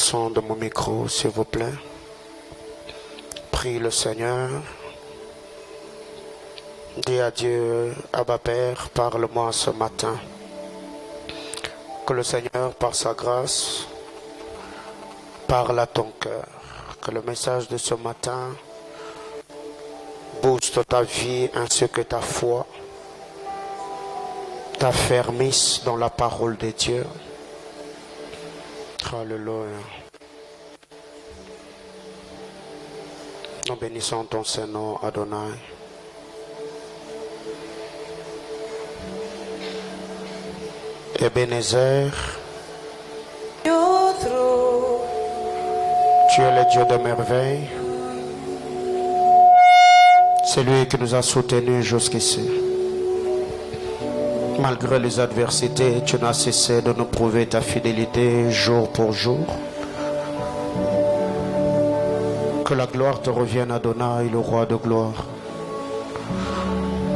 son de mon micro, s'il vous plaît. Prie le Seigneur. Dis à Dieu, Abba Père, parle-moi ce matin. Que le Seigneur, par sa grâce, parle à ton cœur. Que le message de ce matin booste ta vie ainsi que ta foi, t'affermisse dans la parole de Dieu. Alléluia. Nous bénissons ton Saint-Nom, Adonai. Ebenezer, tu es le Dieu de merveille. C'est lui qui nous a soutenus jusqu'ici. Malgré les adversités, tu n'as cessé de nous prouver ta fidélité jour pour jour. Que la gloire te revienne, Adonai, le roi de gloire.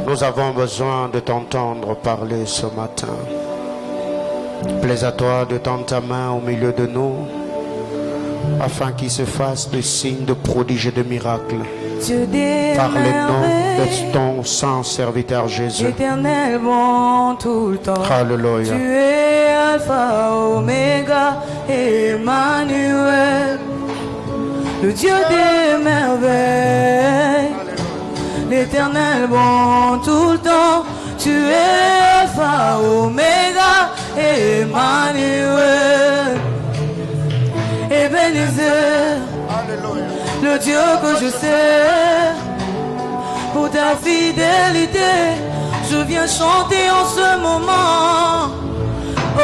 Nous avons besoin de t'entendre parler ce matin. Plaise à toi de tendre ta main au milieu de nous, afin qu'il se fasse des signes de prodiges et de miracles. Par le nom de ton saint serviteur Jésus. Éternel bon tout le temps. Alléluia. Tu es Alpha, Oméga, Emmanuel, le Dieu des merveilles. L'éternel bon tout le temps. Tu es Alpha, Oméga, Emmanuel, Ebenezer, le Dieu que je sais. Pour ta fidélité, je viens chanter en ce moment. Oh,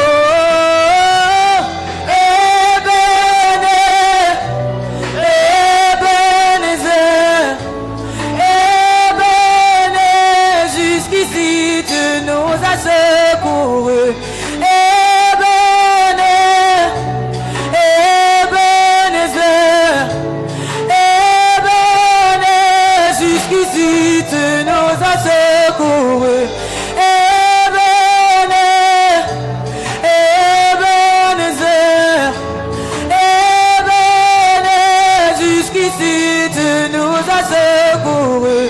Ebenezer, jusqu'ici tu nous as secourus. Jusqu'ici tu nous as secourus. Ebenezer, jusqu'ici tu nous as secourus.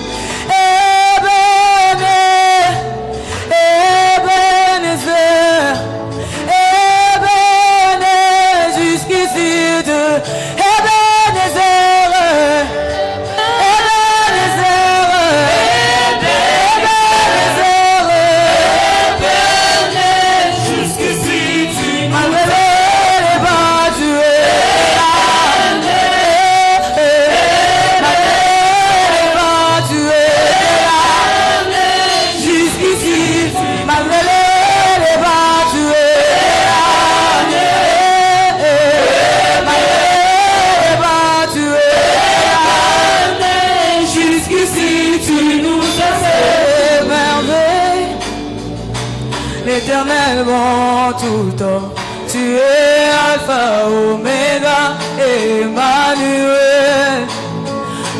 L'éternel bon tout le temps, tu es Alpha, Oméga, Emmanuel,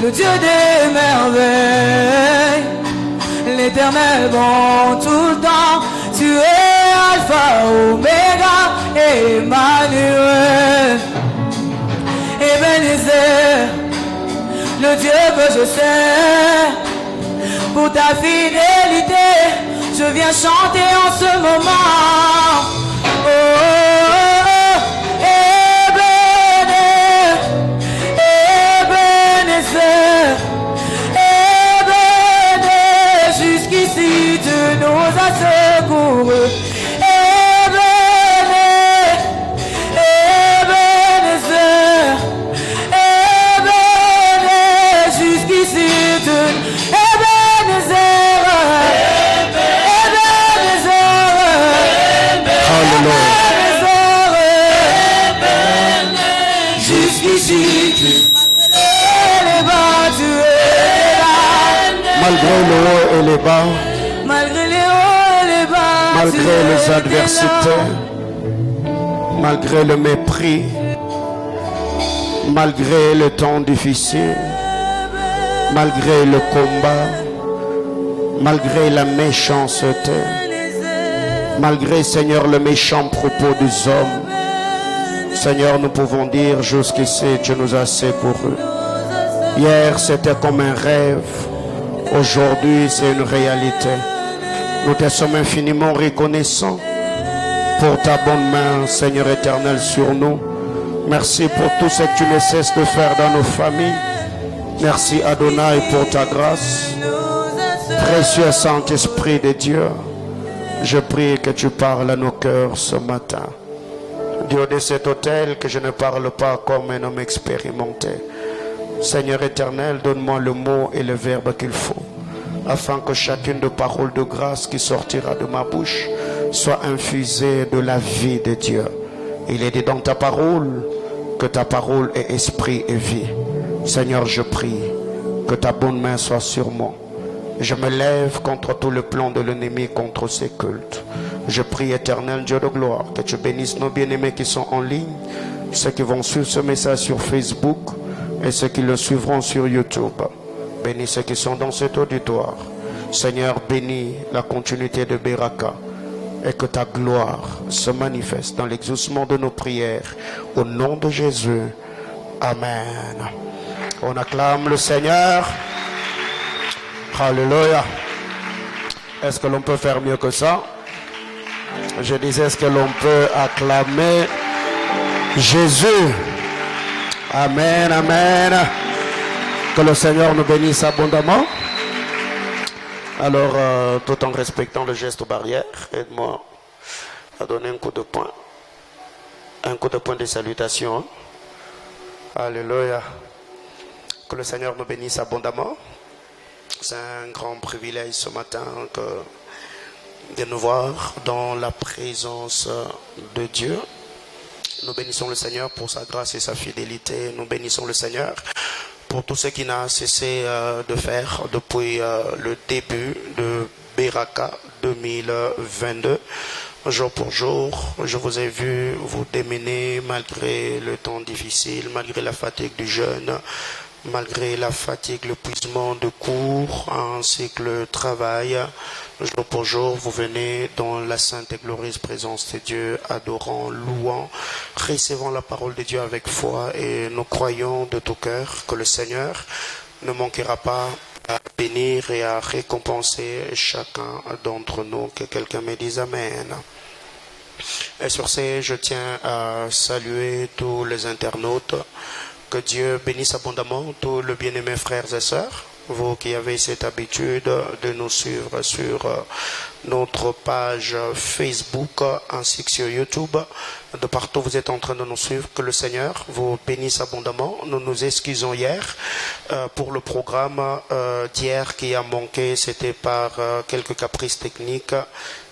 le Dieu des merveilles. L'éternel bon tout le temps, tu es Alpha, Oméga, Emmanuel, Ebenezer, le Dieu que je sais. Pour ta fidélité, je viens chanter en ce moment. Oh, Ebenezer, jusqu'ici tu nous as secourus. Ebenezer, jusqu'ici tu malgré le haut et les bas, malgré les hauts et les bas, malgré les adversités, malgré le mépris, malgré le temps difficile, malgré le combat, malgré la méchanceté, malgré, Seigneur, le méchant propos des hommes. Seigneur, nous pouvons dire jusqu'ici, tu nous as secourus. Hier, c'était comme un rêve. Aujourd'hui, c'est une réalité. Nous te sommes infiniment reconnaissants pour ta bonne main, Seigneur éternel, sur nous. Merci pour tout ce que tu ne cesses de faire dans nos familles. Merci Adonai pour ta grâce. Précieux Saint-Esprit de Dieu, je prie que tu parles à nos cœurs ce matin. Dieu de cet autel, que je ne parle pas comme un homme expérimenté. Seigneur éternel, donne-moi le mot et le verbe qu'il faut, afin que chacune des paroles de grâce qui sortira de ma bouche soit infusée de la vie de Dieu. Il est dit dans ta parole que ta parole est esprit et vie. Seigneur, je prie que ta bonne main soit sur moi. Je me lève contre tout le plan de l'ennemi, contre ces cultes. Je prie, éternel Dieu de gloire, que tu bénisses nos bien-aimés qui sont en ligne, ceux qui vont suivre ce message sur Facebook et ceux qui le suivront sur YouTube. Bénis ceux qui sont dans cet auditoire. Seigneur, bénis la continuité de Beraka et que ta gloire se manifeste dans l'exaucement de nos prières. Au nom de Jésus. Amen. On acclame le Seigneur. Alléluia. Est-ce que l'on peut faire mieux que ça? Je disais, est-ce que l'on peut acclamer Jésus? Amen, amen. Que le Seigneur nous bénisse abondamment. Alors, tout en respectant le geste barrière, aide-moi à donner un coup de poing. Un coup de poing de salutation. Alléluia. Que le Seigneur nous bénisse abondamment. C'est un grand privilège ce matin de nous voir dans la présence de Dieu. Nous bénissons le Seigneur pour sa grâce et sa fidélité. Nous bénissons le Seigneur pour tout ce qu'il n'a cessé de faire depuis le début de Beraka 2022. Jour pour jour, je vous ai vu vous démener malgré le temps difficile, malgré la fatigue du jeûne, malgré la fatigue, l'épuisement de cours, ainsi que le travail. Jour pour jour, vous venez dans la sainte et glorieuse présence de Dieu, adorant, louant, recevant la parole de Dieu avec foi, et nous croyons de tout cœur que le Seigneur ne manquera pas à bénir et à récompenser chacun d'entre nous. Que quelqu'un me dise Amen. Et sur ce, je tiens à saluer tous les internautes. Que Dieu bénisse abondamment tous les bien-aimés frères et sœurs. Vous qui avez cette habitude de nous suivre sur notre page Facebook ainsi que sur YouTube. De partout vous êtes en train de nous suivre. Que le Seigneur vous bénisse abondamment. Nous nous excusons hier pour le programme d'hier qui a manqué. C'était par quelques caprices techniques.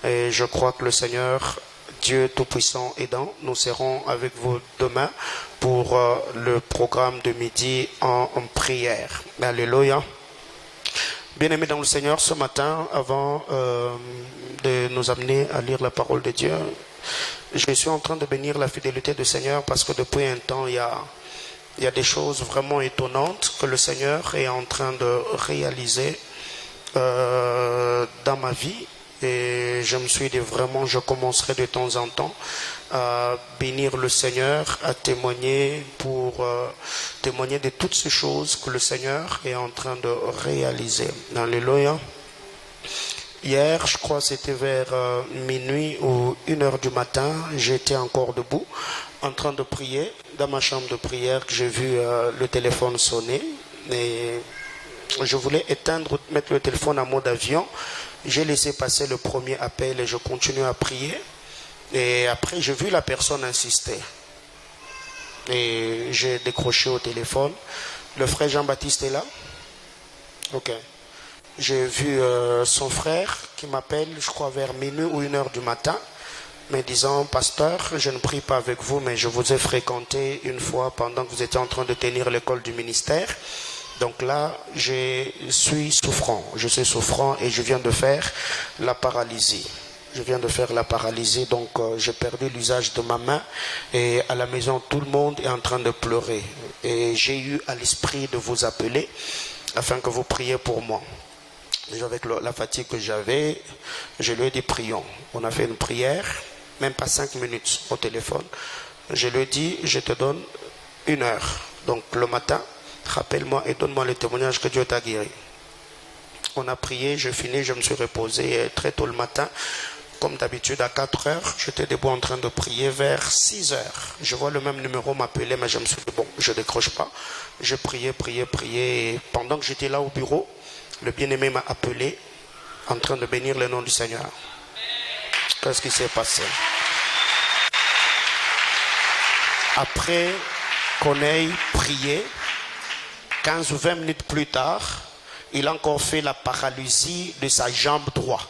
Et je crois que le Seigneur, Dieu Tout-Puissant aidant, nous serons avec vous demain pour le programme de midi en prière. Alléluia. Bien-aimés dans le Seigneur, ce matin, avant de nous amener à lire la parole de Dieu, je suis en train de bénir la fidélité du Seigneur parce que depuis un temps, il y a des choses vraiment étonnantes que le Seigneur est en train de réaliser dans ma vie. Et je me suis dit vraiment, je commencerai de temps en temps à bénir le Seigneur, à témoigner pour témoigner de toutes ces choses que le Seigneur est en train de réaliser. Alléluia. Hier, je crois que c'était vers minuit ou 1h du matin, j'étais encore debout en train de prier dans ma chambre de prière, que j'ai vu le téléphone sonner et je voulais mettre le téléphone en mode avion. J'ai laissé passer le premier appel et je continue à prier. Et après, j'ai vu la personne insister. Et j'ai décroché au téléphone. Le frère Jean-Baptiste est là? Ok. J'ai vu son frère qui m'appelle, je crois, vers minuit ou 1h du matin, me disant, pasteur, je ne prie pas avec vous, mais je vous ai fréquenté une fois pendant que vous étiez en train de tenir l'école du ministère. Donc là, je suis souffrant et je viens de faire la paralysie. Donc j'ai perdu l'usage de ma main et à la maison, tout le monde est en train de pleurer. Et j'ai eu à l'esprit de vous appeler afin que vous priez pour moi. Et avec la fatigue que j'avais, je lui ai dit prions. On a fait une prière, même pas 5 minutes au téléphone. Je lui ai dit, je te donne 1 heure. Donc le matin, rappelle-moi et donne-moi le témoignage que Dieu t'a guéri. On a prié, je finis, je me suis reposé très tôt le matin. Comme d'habitude, à 4 heures, j'étais debout en train de prier. Vers 6 heures, je vois le même numéro m'appeler, mais je me suis dit, bon, je ne décroche pas. Je priais. Et pendant que j'étais là au bureau, le bien-aimé m'a appelé en train de bénir le nom du Seigneur. Qu'est-ce qui s'est passé? Après qu'on ait prié, 15 ou 20 minutes plus tard, il a encore fait la paralysie de sa jambe droite.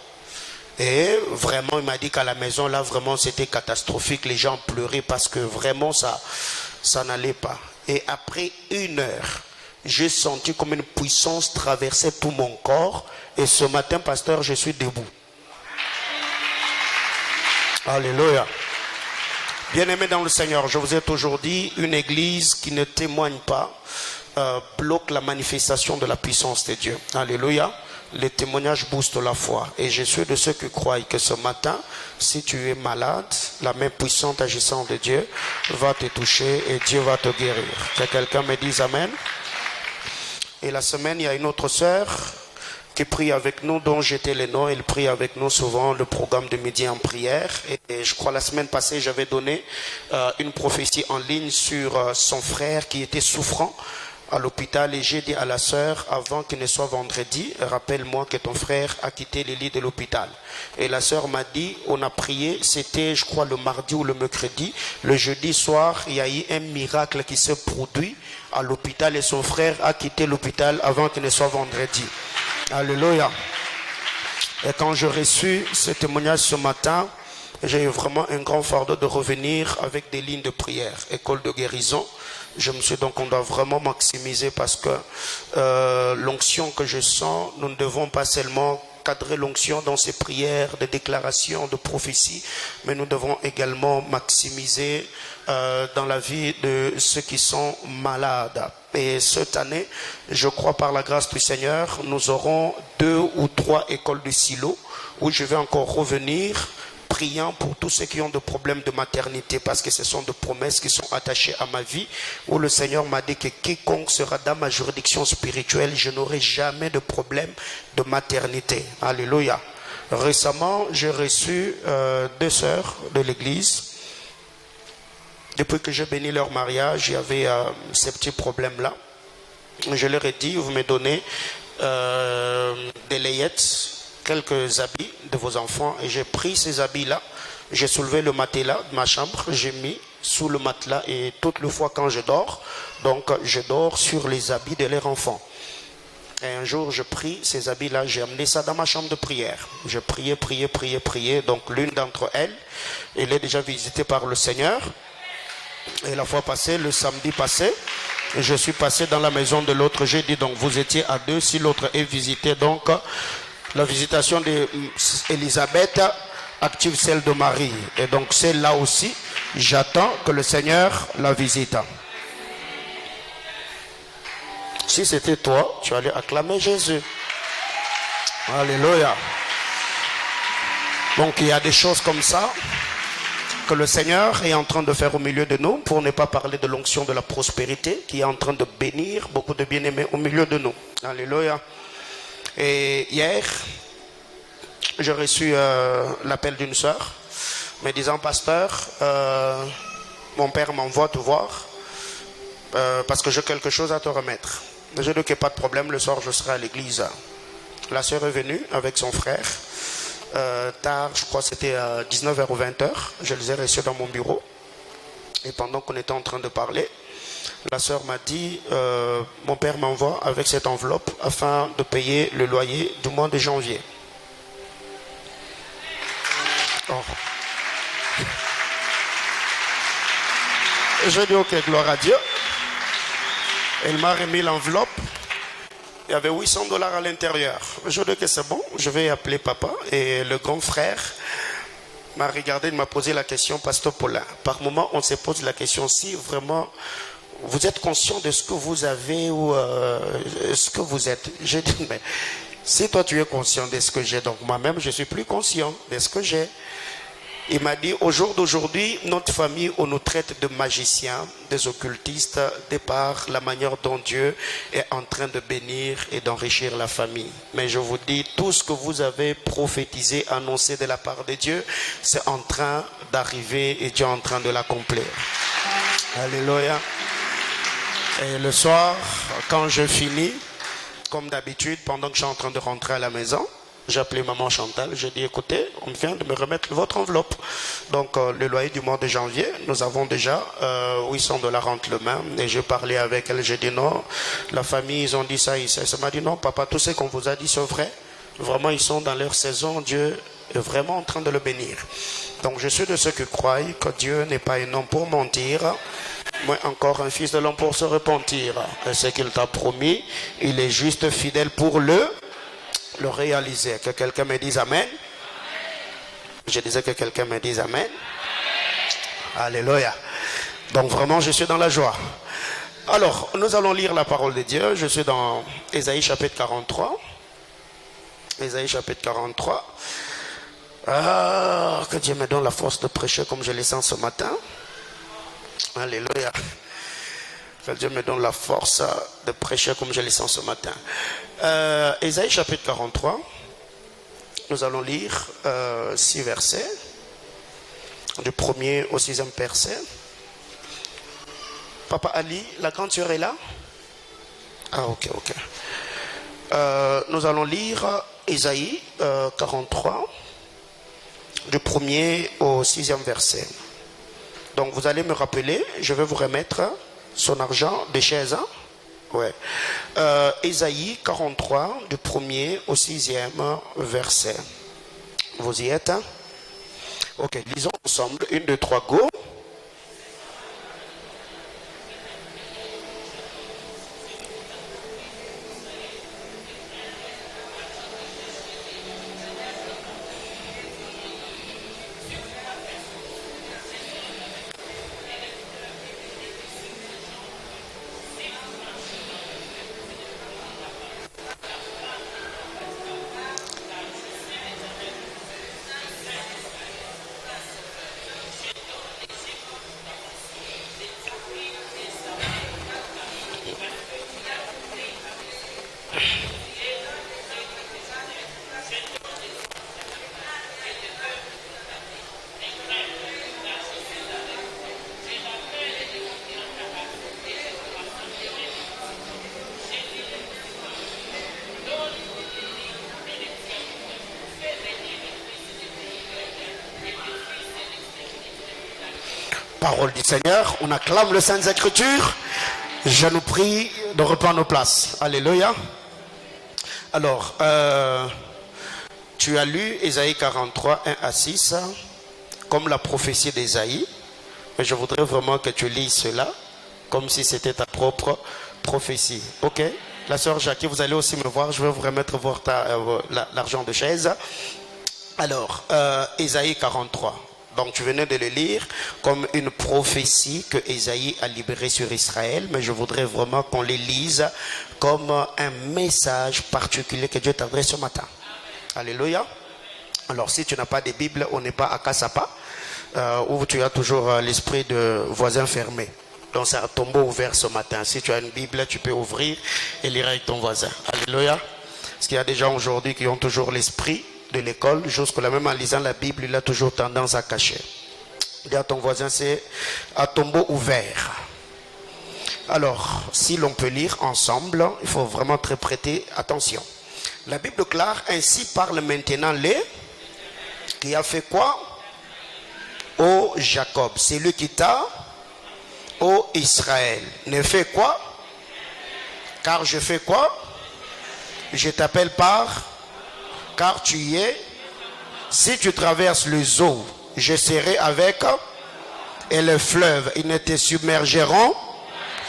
Et vraiment, il m'a dit qu'à la maison, là, vraiment, c'était catastrophique. Les gens pleuraient parce que vraiment, ça n'allait pas. Et après 1 heure, j'ai senti comme une puissance traverser tout mon corps. Et ce matin, pasteur, je suis debout. Alléluia. Bien-aimés dans le Seigneur, je vous ai toujours dit, une église qui ne témoigne pas bloque la manifestation de la puissance de Dieu. Alléluia. Les témoignages boostent la foi. Et je suis de ceux qui croient que ce matin, si tu es malade, la main puissante agissante de Dieu va te toucher et Dieu va te guérir. Que quelqu'un me dise Amen. Et la semaine, il y a une autre sœur qui prie avec nous, dont j'étais le nom. Elle prie avec nous souvent le programme de midi en prière. Et je crois la semaine passée, j'avais donné une prophétie en ligne sur son frère qui était souffrant à l'hôpital, et j'ai dit à la sœur, avant qu'il ne soit vendredi, rappelle-moi que ton frère a quitté les lits de l'hôpital. Et la sœur m'a dit, on a prié, c'était je crois le mardi ou le mercredi. Le jeudi soir, il y a eu un miracle qui s'est produit à l'hôpital et son frère a quitté l'hôpital avant qu'il ne soit vendredi. Alléluia. Et quand j'ai reçu ce témoignage ce matin, j'ai eu vraiment un grand fardeau de revenir avec des lignes de prière, école de guérison. Je me suis dit, donc on doit vraiment maximiser parce que l'onction que je sens, nous ne devons pas seulement cadrer l'onction dans ces prières de déclaration, de prophétie, mais nous devons également maximiser dans la vie de ceux qui sont malades. Et cette année, je crois par la grâce du Seigneur, nous aurons 2 ou 3 écoles de silo où je vais encore revenir priant pour tous ceux qui ont des problèmes de maternité, parce que ce sont des promesses qui sont attachées à ma vie, où le Seigneur m'a dit que quiconque sera dans ma juridiction spirituelle, je n'aurai jamais de problème de maternité. Alléluia. Récemment, j'ai reçu 2 sœurs de l'église. Depuis que j'ai béni leur mariage, il y avait ces petits problèmes-là. Je leur ai dit, vous me donnez des layettes, quelques habits de vos enfants, et j'ai pris ces habits-là, j'ai soulevé le matelas de ma chambre, j'ai mis sous le matelas, et toutes les fois quand je dors, donc je dors sur les habits de leurs enfants. Et un jour, je pris ces habits-là, j'ai amené ça dans ma chambre de prière. Je priais. Donc l'une d'entre elles, elle est déjà visitée par le Seigneur. Et la fois passée, le samedi passé, je suis passé dans la maison de l'autre. J'ai dit, donc vous étiez à 2, si l'autre est visité, donc la visitation d'Élisabeth active celle de Marie. Et donc celle-là aussi, j'attends que le Seigneur la visite. Si c'était toi, tu allais acclamer Jésus. Alléluia. Donc il y a des choses comme ça que le Seigneur est en train de faire au milieu de nous, pour ne pas parler de l'onction de la prospérité qui est en train de bénir beaucoup de bien-aimés au milieu de nous. Alléluia. Et hier, j'ai reçu l'appel d'une sœur me disant, pasteur, mon père m'envoie te voir parce que j'ai quelque chose à te remettre. Je dis qu'il n'y a pas de problème, le soir je serai à l'église. La sœur est venue avec son frère. Tard, je crois que c'était à 19h ou 20h, je les ai reçus dans mon bureau. Et pendant qu'on était en train de parler, la sœur m'a dit, mon père m'envoie avec cette enveloppe afin de payer le loyer du mois de janvier. Oh. Je dis ok, gloire à Dieu. Elle m'a remis l'enveloppe. Il y avait $800 à l'intérieur. Je dis que c'est bon, je vais appeler papa. Et le grand frère m'a regardé, il m'a posé la question, pasteur Paulin. Par moment, on se pose la question, si vraiment vous êtes conscient de ce que vous avez ou ce que vous êtes. Je dis, mais si toi tu es conscient de ce que j'ai, donc moi-même je suis plus conscient de ce que j'ai. Il m'a dit, au jour d'aujourd'hui, notre famille, on nous traite de magiciens, des occultistes, de par la manière dont Dieu est en train de bénir et d'enrichir la famille. Mais je vous dis, tout ce que vous avez prophétisé, annoncé de la part de Dieu, c'est en train d'arriver et Dieu est en train de l'accomplir. Alléluia. Et le soir, quand je finis, comme d'habitude, pendant que je suis en train de rentrer à la maison, j'ai appelé maman Chantal, j'ai dit écoutez, on vient de me remettre votre enveloppe. Donc le loyer du mois de janvier, nous avons déjà 800 $ entre les mains. Et j'ai parlé avec elle, j'ai dit non, la famille, ils ont dit ça, ça m'a dit non papa, tout ce qu'on vous a dit c'est vrai. Vraiment, ils sont dans leur saison, Dieu est vraiment en train de le bénir. Donc je suis de ceux qui croient que Dieu n'est pas un homme pour mentir, mais encore un fils de l'homme pour se repentir. Et ce qu'il t'a promis, il est juste fidèle pour le réaliser. Que quelqu'un me dise amen. Je disais que quelqu'un me dise amen. Alléluia. Donc vraiment je suis dans la joie. Alors nous allons lire la parole de Dieu. Je suis dans Ésaïe chapitre 43. Ésaïe chapitre 43. Que Dieu me donne la force de prêcher comme je le sens ce matin. Alléluia. Que Dieu me donne la force de prêcher comme je le sens ce matin. Ésaïe chapitre 43. Nous allons lire 6 versets. Du 1er au 6e verset. Papa Ali, la grande sœur est là? Ah ok. Nous allons lire Ésaïe 43. Du 1er au 6e verset. Donc vous allez me rappeler, je vais vous remettre son argent de chaise. Hein? Ouais. Ésaïe 43, du 1er au 6e verset. Vous y êtes? Hein? Ok, lisons ensemble. 1, 2, 3, go. Parole du Seigneur, on acclame le Saintes Écritures. Je nous prie de reprendre nos places. Alléluia. Alors, tu as lu Ésaïe 43, 1 à 6, comme la prophétie d'Ésaïe. Mais je voudrais vraiment que tu lises cela, comme si c'était ta propre prophétie. Ok? La sœur Jackie, vous allez aussi me voir. Je vais vous remettre l'argent de chaise. Alors, Ésaïe 43. Donc tu venais de le lire comme une prophétie que Ésaïe a libérée sur Israël, mais je voudrais vraiment qu'on les lise comme un message particulier que Dieu t'adresse ce matin. Alléluia. Alors si tu n'as pas de Bible, on n'est pas à Kassapa, où tu as toujours l'esprit de voisin fermé. Donc c'est un tombeau ouvert ce matin. Si tu as une Bible, tu peux ouvrir et lire avec ton voisin. Alléluia. Parce qu'il y a des gens aujourd'hui qui ont toujours l'esprit de l'école, jusque-là, même en lisant la Bible, il a toujours tendance à cacher. Dis à ton voisin, c'est un tombeau ouvert. Alors, si l'on peut lire ensemble, il faut vraiment très prêter attention. La Bible claire ainsi parle maintenant qui a fait quoi? Ô Jacob, c'est lui qui t'a, ô Israël, ne fais quoi? Car je fais quoi? Je t'appelle car tu y es. Si tu traverses les eaux, je serai avec, et les fleuves, ils ne te submergeront.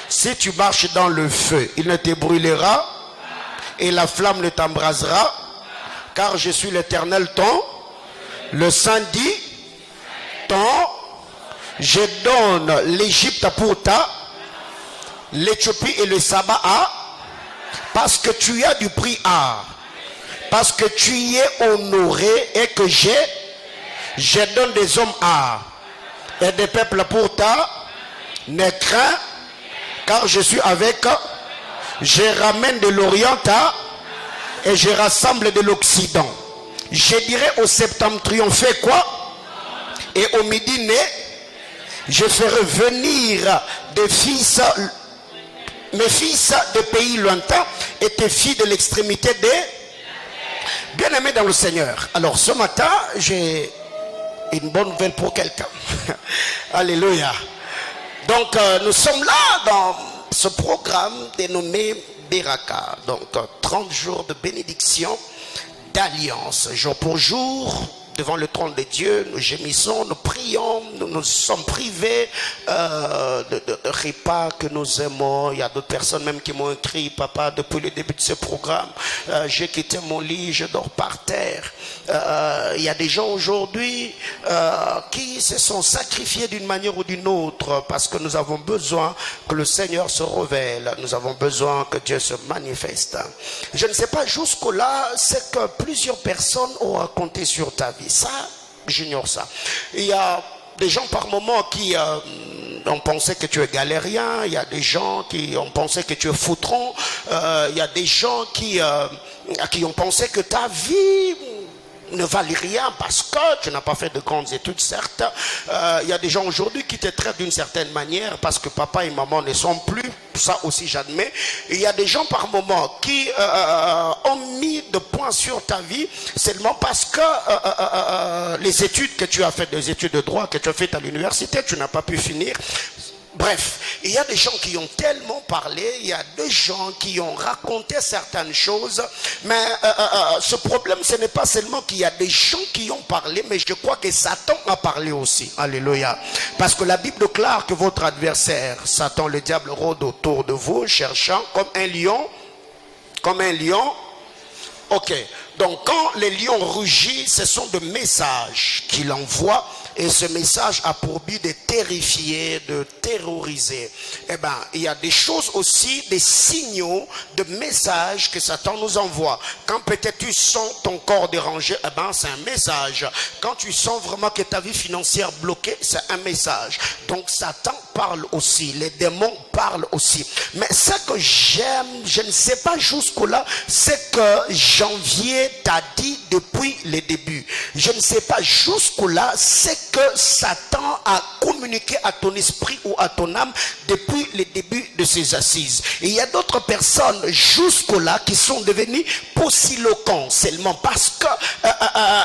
Si tu marches dans le feu, il ne te brûlera, et la flamme ne t'embrasera, car je suis l'Éternel ton, le Saint dit, ton, je donne l'Égypte pour l'Éthiopie et le Saba parce que tu as du prix parce que tu y es honoré et que j'ai Je donne des hommes à et des peuples pour ta. Ne crains, car je suis avec. Je ramène de l'Orient et je rassemble de l'Occident. Je dirai au septentrion, fais quoi? Et au midi, je ferai venir des fils, mes fils de pays lointains et tes filles de l'extrémité des bien-aimés dans le Seigneur. Alors ce matin, j'ai une bonne nouvelle pour quelqu'un. Alléluia. Donc nous sommes là dans ce programme dénommé Beraka. Donc 30 jours de bénédiction, d'alliance, jour pour jour. Devant le trône de Dieu, nous gémissons, nous prions, nous nous sommes privés de repas que nous aimons. Il y a d'autres personnes même qui m'ont écrit, papa, depuis le début de ce programme, j'ai quitté mon lit, je dors par terre. Il y a des gens aujourd'hui qui se sont sacrifiés d'une manière ou d'une autre parce que nous avons besoin que le Seigneur se révèle. Nous avons besoin que Dieu se manifeste. Je ne sais pas jusqu'au-là, c'est que plusieurs personnes ont raconté sur ta vie. Ça, j'ignore ça. Il y a des gens par moment qui ont pensé que tu es galérien. Il y a des gens qui ont pensé que tu es foutron. Il y a des gens qui ont pensé que ta vie ne valait rien parce que tu n'as pas fait de grandes études, certes. Il y a des gens aujourd'hui qui te traitent d'une certaine manière parce que papa et maman ne sont plus. Ça aussi j'admets. Il y a des gens par moment qui ont mis de points sur ta vie seulement parce que les études que tu as faites, des études de droit que tu as faites à l'université, tu n'as pas pu finir. Bref, il y a des gens qui ont tellement parlé, il y a des gens qui ont raconté certaines choses, mais ce problème, ce n'est pas seulement qu'il y a des gens qui ont parlé, mais je crois que Satan a parlé aussi. Alléluia. Parce que la Bible déclare que votre adversaire, Satan, le diable, rôde autour de vous, cherchant comme un lion. Ok. Donc quand les lions rugissent, ce sont des messages qu'il envoie. Et ce message a pour but de terrifier, de terroriser. Eh bien, il y a des choses aussi, des signaux, de messages que Satan nous envoie. Quand peut-être tu sens ton corps dérangé, eh bien, c'est un message. Quand tu sens vraiment que ta vie financière bloquée, c'est un message. Donc Satan parle aussi, les démons parlent aussi. Mais ce que j'aime, je ne sais pas jusqu'au-là, c'est que janvier t'a dit depuis le début. Je ne sais pas jusqu'au-là, c'est que Satan a communiqué à ton esprit ou à ton âme depuis le début de ses assises. Et il y a d'autres personnes jusqu'au-là qui sont devenues possiloquents seulement parce que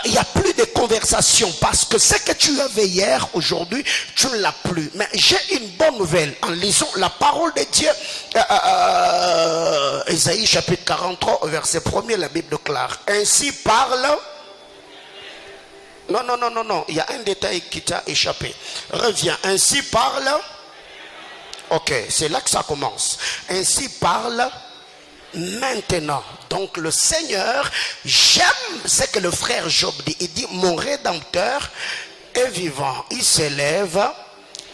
il n'y a plus de conversation, parce que ce que tu avais hier, aujourd'hui, tu ne l'as plus. Mais j'ai une bonne nouvelle en lisant la parole de Dieu. Ésaïe chapitre 43 verset 1er, la Bible déclare: ainsi parle. Non, il y a un détail qui t'a échappé. Reviens. Ainsi parle. Ok, c'est là que ça commence. Ainsi parle maintenant. Donc le Seigneur, j'aime ce que le frère Job dit. Il dit: mon Rédempteur est vivant. Il s'élève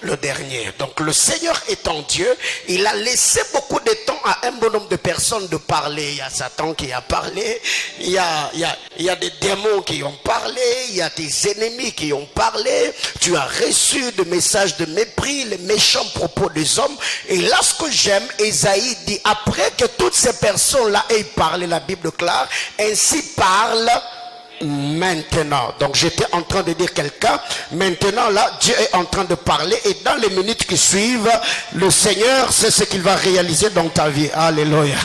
le dernier. Donc le Seigneur étant Dieu, il a laissé beaucoup de temps à un bon nombre de personnes de parler. Il y a Satan qui a parlé, il y a des démons qui ont parlé, il y a des ennemis qui ont parlé. Tu as reçu des messages de mépris, les méchants propos des hommes. Et là, ce que j'aime, Ésaïe dit: après que toutes ces personnes-là aient parlé, la Bible déclare: ainsi parle maintenant. Donc j'étais en train de dire quelqu'un, maintenant là Dieu est en train de parler, et dans les minutes qui suivent, le Seigneur sait ce qu'il va réaliser dans ta vie. Alléluia.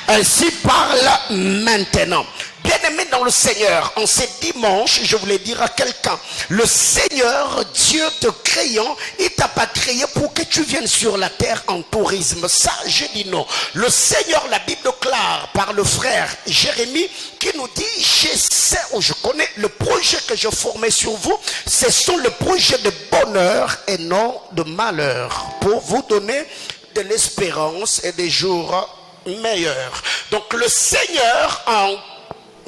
Ainsi parle maintenant. Bien-aimé dans le Seigneur, en ce dimanche, je voulais dire à quelqu'un: le Seigneur, Dieu te créant, il t'a pas créé pour que tu viennes sur la terre en tourisme. Ça, je dis non. Le Seigneur, la Bible déclare par le frère Jérémie, qui nous dit: je sais ou je connais le projet que je formais sur vous. Ce sont le projet de bonheur et non de malheur, pour vous donner de l'espérance et des jours meilleurs. Donc le Seigneur, en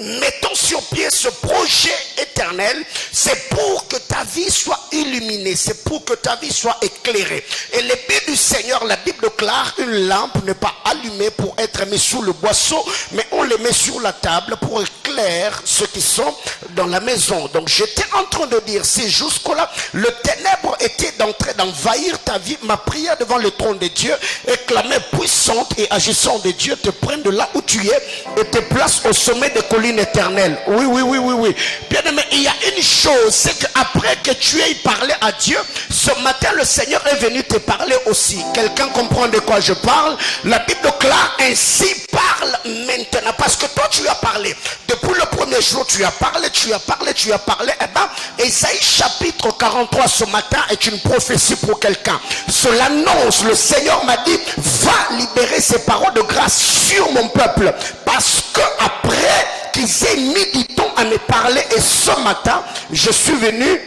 mettons sur pied ce projet éternel, c'est pour que ta vie soit illuminée, c'est pour que ta vie soit éclairée. Et le but du Seigneur, la Bible déclare: une lampe n'est pas allumée pour être mise sous le boisseau, mais on les met sur la table pour éclairer clair ceux qui sont dans la maison. Donc j'étais en train de dire, si jusque-là, le ténèbre était d'entrer, d'envahir ta vie, ma prière devant le trône de Dieu est que la main puissante et agissante de Dieu te prenne de là où tu es et te place au sommet des collines éternelles. Oui. Bien aimé, il y a une chose, c'est qu'après que tu aies parlé à Dieu, ce matin le Seigneur est venu te parler aussi. Quelqu'un comprend de quoi je parle? La Bible déclare ainsi, parle maintenant. Parce que toi tu as parlé. Depuis le premier jour tu as parlé. Eh bien, Ésaïe chapitre 43 ce matin est une prophétie pour quelqu'un. Cela annonce, le Seigneur m'a dit, va libérer ces paroles de grâce sur mon peuple. Parce que après qu'ils aient mis du temps à me parler, et ce matin, je suis venu,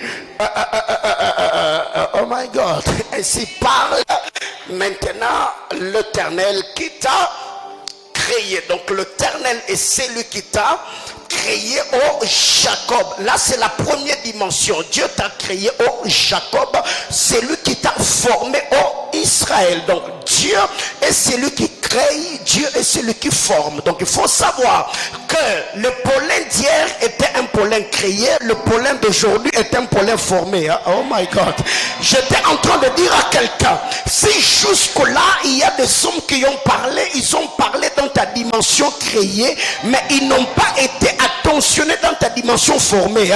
oh my God, ainsi parle maintenant l'Éternel qui t'a créé. Donc l'Éternel est celui qui t'a créé au Jacob. Là c'est la première dimension. Dieu t'a créé au Jacob, c'est lui qui t'a formé au Israël. Donc Dieu est celui qui crée, Dieu est celui qui forme. Donc il faut savoir que le pollen d'hier était un pollen créé, le pollen d'aujourd'hui est un pollen formé. Oh my God, j'étais en train de dire à quelqu'un, si jusque là il y a des hommes qui ont parlé, ils ont parlé dans ta dimension créée, mais ils n'ont pas été attentionnés dans ta dimension formée.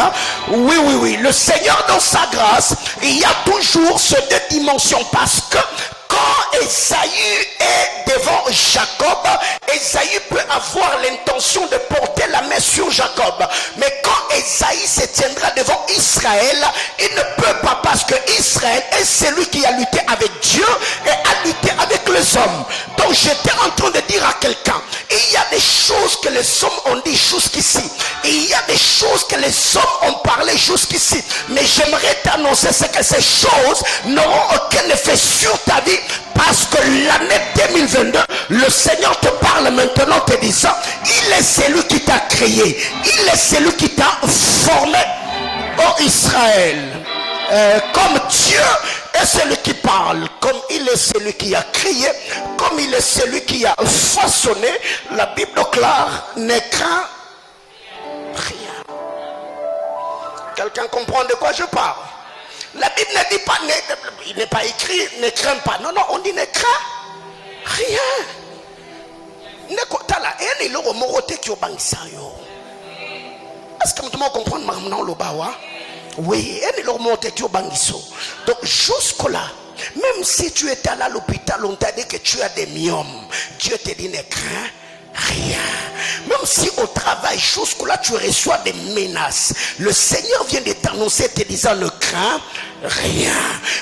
Oui, le Seigneur dans sa grâce, il y a toujours ces deux dimensions, parce que quand Ésaïe est devant Jacob, Ésaïe peut avoir l'intention de porter la main sur Jacob. Mais quand Ésaïe se tiendra devant Israël, il ne peut pas, parce que Israël est celui qui a lutté avec Dieu et a lutté avec les hommes. Donc j'étais en train de dire à quelqu'un, il y a des choses que les hommes ont dit jusqu'ici. Il y a des choses que les hommes ont parlé jusqu'ici. Mais j'aimerais t'annoncer que ces choses n'auront aucun effet sur ta vie, parce que l'année 2022, le Seigneur te parle maintenant te disant, il est celui qui t'a créé, il est celui qui t'a formé au Israël. Comme Dieu est celui qui parle, comme il est celui qui a créé, comme il est celui qui a façonné, la Bible déclare, ne crains rien. Quelqu'un comprend de quoi je parle? La Bible ne dit pas, il n'est pas écrit, ne crains pas. Non, on dit ne crains rien. Est-ce que tu comprends maintenant le bawa? Oui, donc jusque-là, même si tu étais à l'hôpital, on t'a dit que tu as des myomes, Dieu te dit ne crains rien. Même si au travail, jusque-là, tu reçois des menaces, le Seigneur vient de t'annoncer te disant ne crains rien.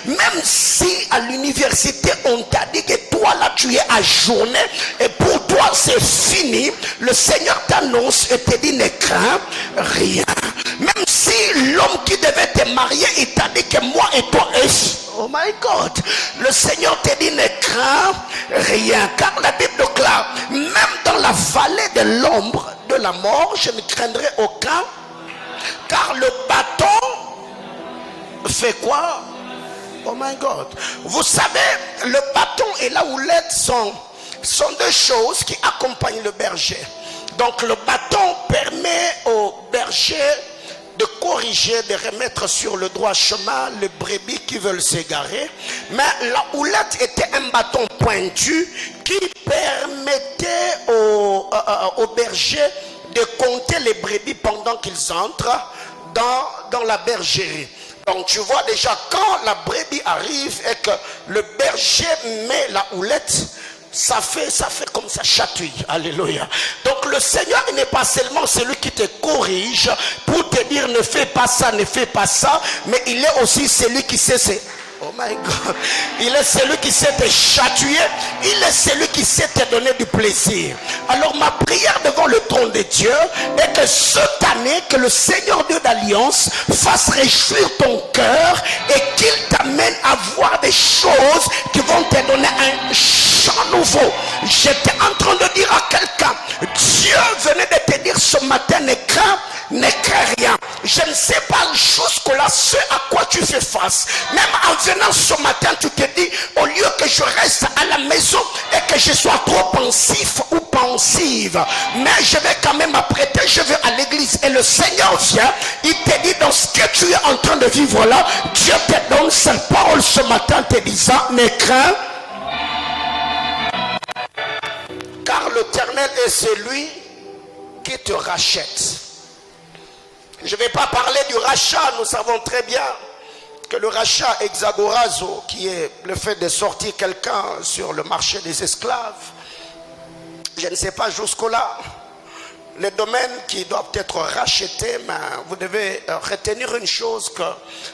Même si à l'université, on t'a dit que toi là, tu es à journée et pour toi c'est fini, le Seigneur t'annonce et te dit ne crains rien. Même si l'homme qui devait te marier, il t'a dit que moi et toi, oh my God, le Seigneur te dit ne crains rien, car la Bible déclare, même dans la vallée de l'ombre de la mort, je ne craindrai aucun, car le bâton fait quoi? Oh my God, vous savez, le bâton et la houlette sont deux choses qui accompagnent le berger. Donc le bâton permet au berger de corriger, de remettre sur le droit chemin les brebis qui veulent s'égarer. Mais la houlette était un bâton pointu qui permettait au berger de compter les brebis pendant qu'ils entrent dans la bergerie. Donc tu vois déjà, quand la brebis arrive et que le berger met la houlette, ça fait comme ça chatouille. Alléluia. Donc le Seigneur n'est pas seulement celui qui te corrige pour te dire ne fais pas ça, mais il est aussi celui qui sait oh my God, il est celui qui sait te chatouiller, il est celui qui sait te donner du plaisir. Alors ma prière devant le trône de Dieu est que cette année, que le Seigneur Dieu d'Alliance fasse réjouir ton cœur et qu'il t'amène à voir des choses qui vont te donner un chant nouveau. J'étais en train de dire à quelqu'un, Dieu venait de te dire ce matin, ne crains rien. Je ne sais pas jusque-là ce à quoi tu fais face. Même en venant ce matin, tu te dis, au lieu que je reste à la maison et que je sois trop pensif ou pensif, offensive, mais je vais quand même m'apprêter, je vais à l'église. Et le Seigneur vient, il te dit dans ce que tu es en train de vivre là, Dieu te donne cette parole ce matin te disant, ne crains, car l'Éternel est celui qui te rachète. Je ne vais pas parler du rachat, nous savons très bien que le rachat exagorazo, qui est le fait de sortir quelqu'un sur le marché des esclaves, je ne sais pas jusqu'au-là, les domaines qui doivent être rachetés, mais vous devez retenir une chose, que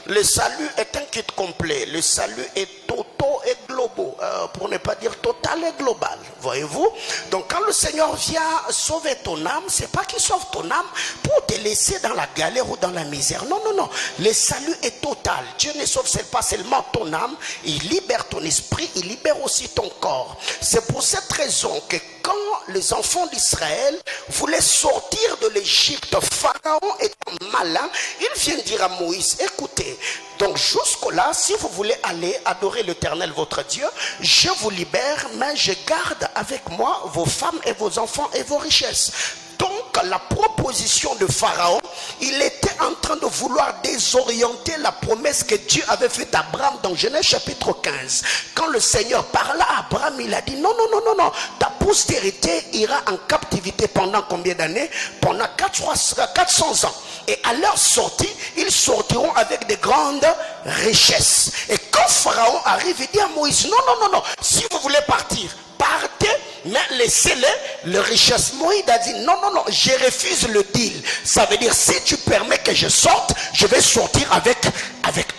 le salut est un kit complet. Le salut est total et global, pour ne pas dire total et global, voyez-vous. Donc quand le Seigneur vient sauver ton âme, c'est pas qu'il sauve ton âme pour te laisser dans la galère ou dans la misère. Non, non, non. Le salut est total. Dieu ne sauve pas seulement ton âme, il libère ton esprit, il libère aussi ton corps. C'est pour cette raison que quand les enfants d'Israël voulaient sortir de l'Égypte, Pharaon étant malin, il vient dire à Moïse, écoutez, donc jusque-là, si vous voulez aller adorer l'Éternel votre Dieu, je vous libère, mais je garde avec moi vos femmes et vos enfants et vos richesses. Donc la proposition de Pharaon, il était en train de vouloir désorienter la promesse que Dieu avait faite à Abraham dans Genèse chapitre 15. Quand le Seigneur parla à Abraham, il a dit non, non, non, non, non, ta postérité ira en captivité pendant combien d'années? Pendant 400 ans. Et à leur sortie, ils sortiront avec de grandes richesses. Et quand Pharaon arrive, il dit à Moïse, non, non, non, non, si vous voulez partir, partez, mais laissez-les, le richesse. Moïse a dit, non, non, non, je refuse le deal. Ça veut dire, si tu permets que je sorte, je vais sortir avec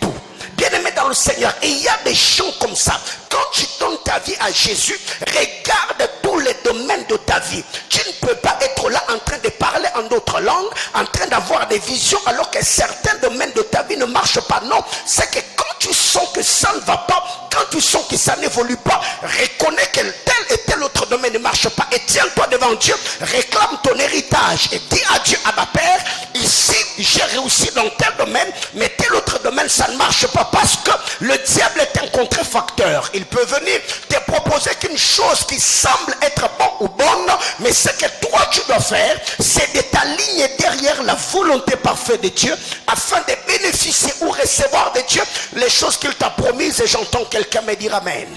tout. Bien-aimé dans le Seigneur, et il y a des chants comme ça. Quand tu donnes ta vie à Jésus, regarde tous les domaines de ta vie. Tu ne peux pas être là en train de parler en d'autres langues, en train d'avoir des visions, alors que certains domaines de ta vie ne marchent pas. Non, c'est que quand tu sens que ça ne va pas, quand tu sens que ça n'évolue pas, reconnais que tel et tel autre domaine ne marche pas et tiens-toi devant Dieu, réclame ton héritage et dis à Dieu, à ma Père, ici j'ai réussi dans tel domaine, mais tel autre domaine ça ne marche pas, parce que le diable est un contrefacteur. Il peut venir te proposer qu'une chose qui semble être bon ou bonne, mais ce que toi tu dois faire, c'est de t'aligner derrière la volonté parfaite de Dieu, afin de bénéficier ou recevoir de Dieu les choses qu'il t'a promises. Et j'entends quelqu'un me dire amen.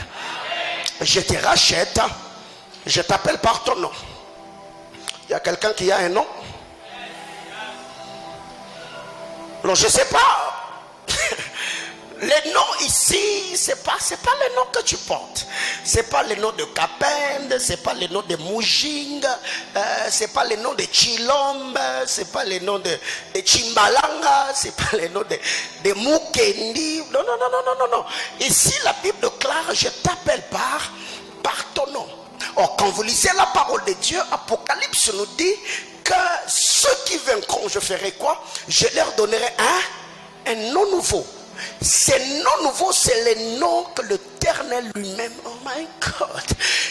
Je te rachète, je t'appelle par ton nom. Il y a quelqu'un qui a un nom? Alors je ne sais pas. Les noms ici, c'est pas les noms que tu portes. C'est pas les noms de Kapend, c'est pas les noms de Mujing, c'est pas les noms de Chilombe, c'est pas les noms de Chimbalanga, c'est pas les noms de Mukendi. Non, non, non, non, non, non. Ici, la Bible déclare, je t'appelle par ton nom. Or, quand vous lisez la parole de Dieu, Apocalypse nous dit que ceux qui vaincront, je ferai quoi? Je leur donnerai un nom nouveau. Ces noms nouveaux, c'est les noms que l'Éternel lui-même, oh my God,